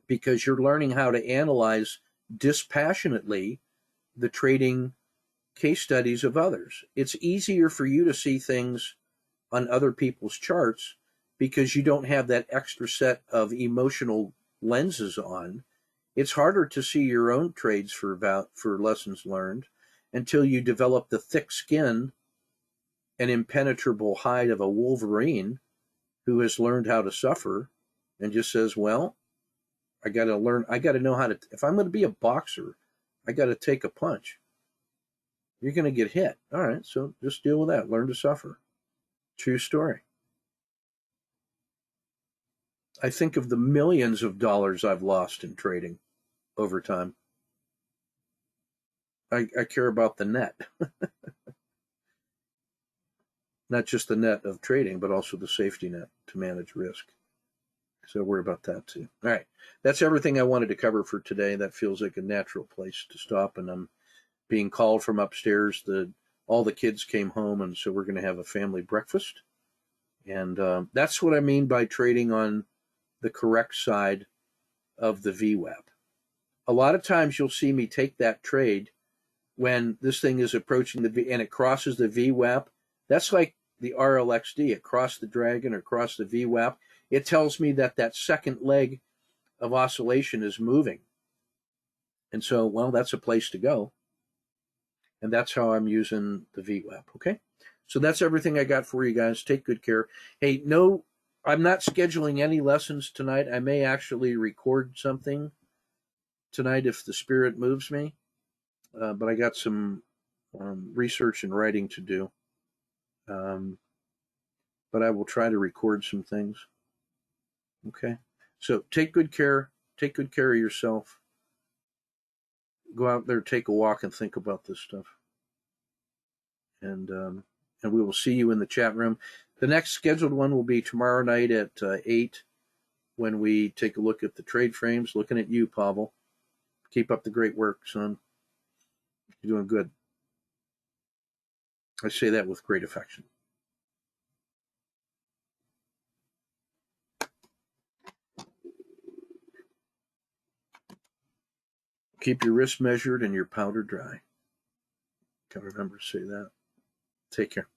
because you're learning how to analyze dispassionately the trading case studies of others. It's easier for you to see things on other people's charts because you don't have that extra set of emotional lenses on. It's harder to see your own trades for lessons learned until you develop the thick skin and impenetrable hide of a Wolverine who has learned how to suffer and just says, well, I got to learn. I got to know how to, if I'm going to be a boxer, I got to take a punch. You're going to get hit. All right, so just deal with that. Learn to suffer. True story. I think of the millions of dollars I've lost in trading over time. I care about the net. Not just the net of trading, but also the safety net to manage risk. So worry about that too. All right. That's everything I wanted to cover for today. That feels like a natural place to stop. And I'm being called from upstairs. All the kids came home, and so we're going to have a family breakfast. And that's what I mean by trading on the correct side of the VWAP. A lot of times you'll see me take that trade when this thing is approaching the V and it crosses the VWAP. That's like the RLXD. It crossed the dragon or crossed the VWAP. It tells me that that second leg of oscillation is moving. And so, well, that's a place to go. And that's how I'm using the VWAP, okay? So that's everything I got for you guys. Take good care. Hey, no, I'm not scheduling any lessons tonight. I may actually record something tonight if the spirit moves me. But I got some research and writing to do. But I will try to record some things. Okay? So take good care. Take good care of yourself. Go out there, take a walk, and think about this stuff. And we will see you in the chat room. The next scheduled one will be tomorrow night at 8 when we take a look at the trade frames. Looking at you, Pavel. Keep up the great work, son. You're doing good. I say that with great affection. Keep your wrist measured and your powder dry. Can remember to say that. Take care.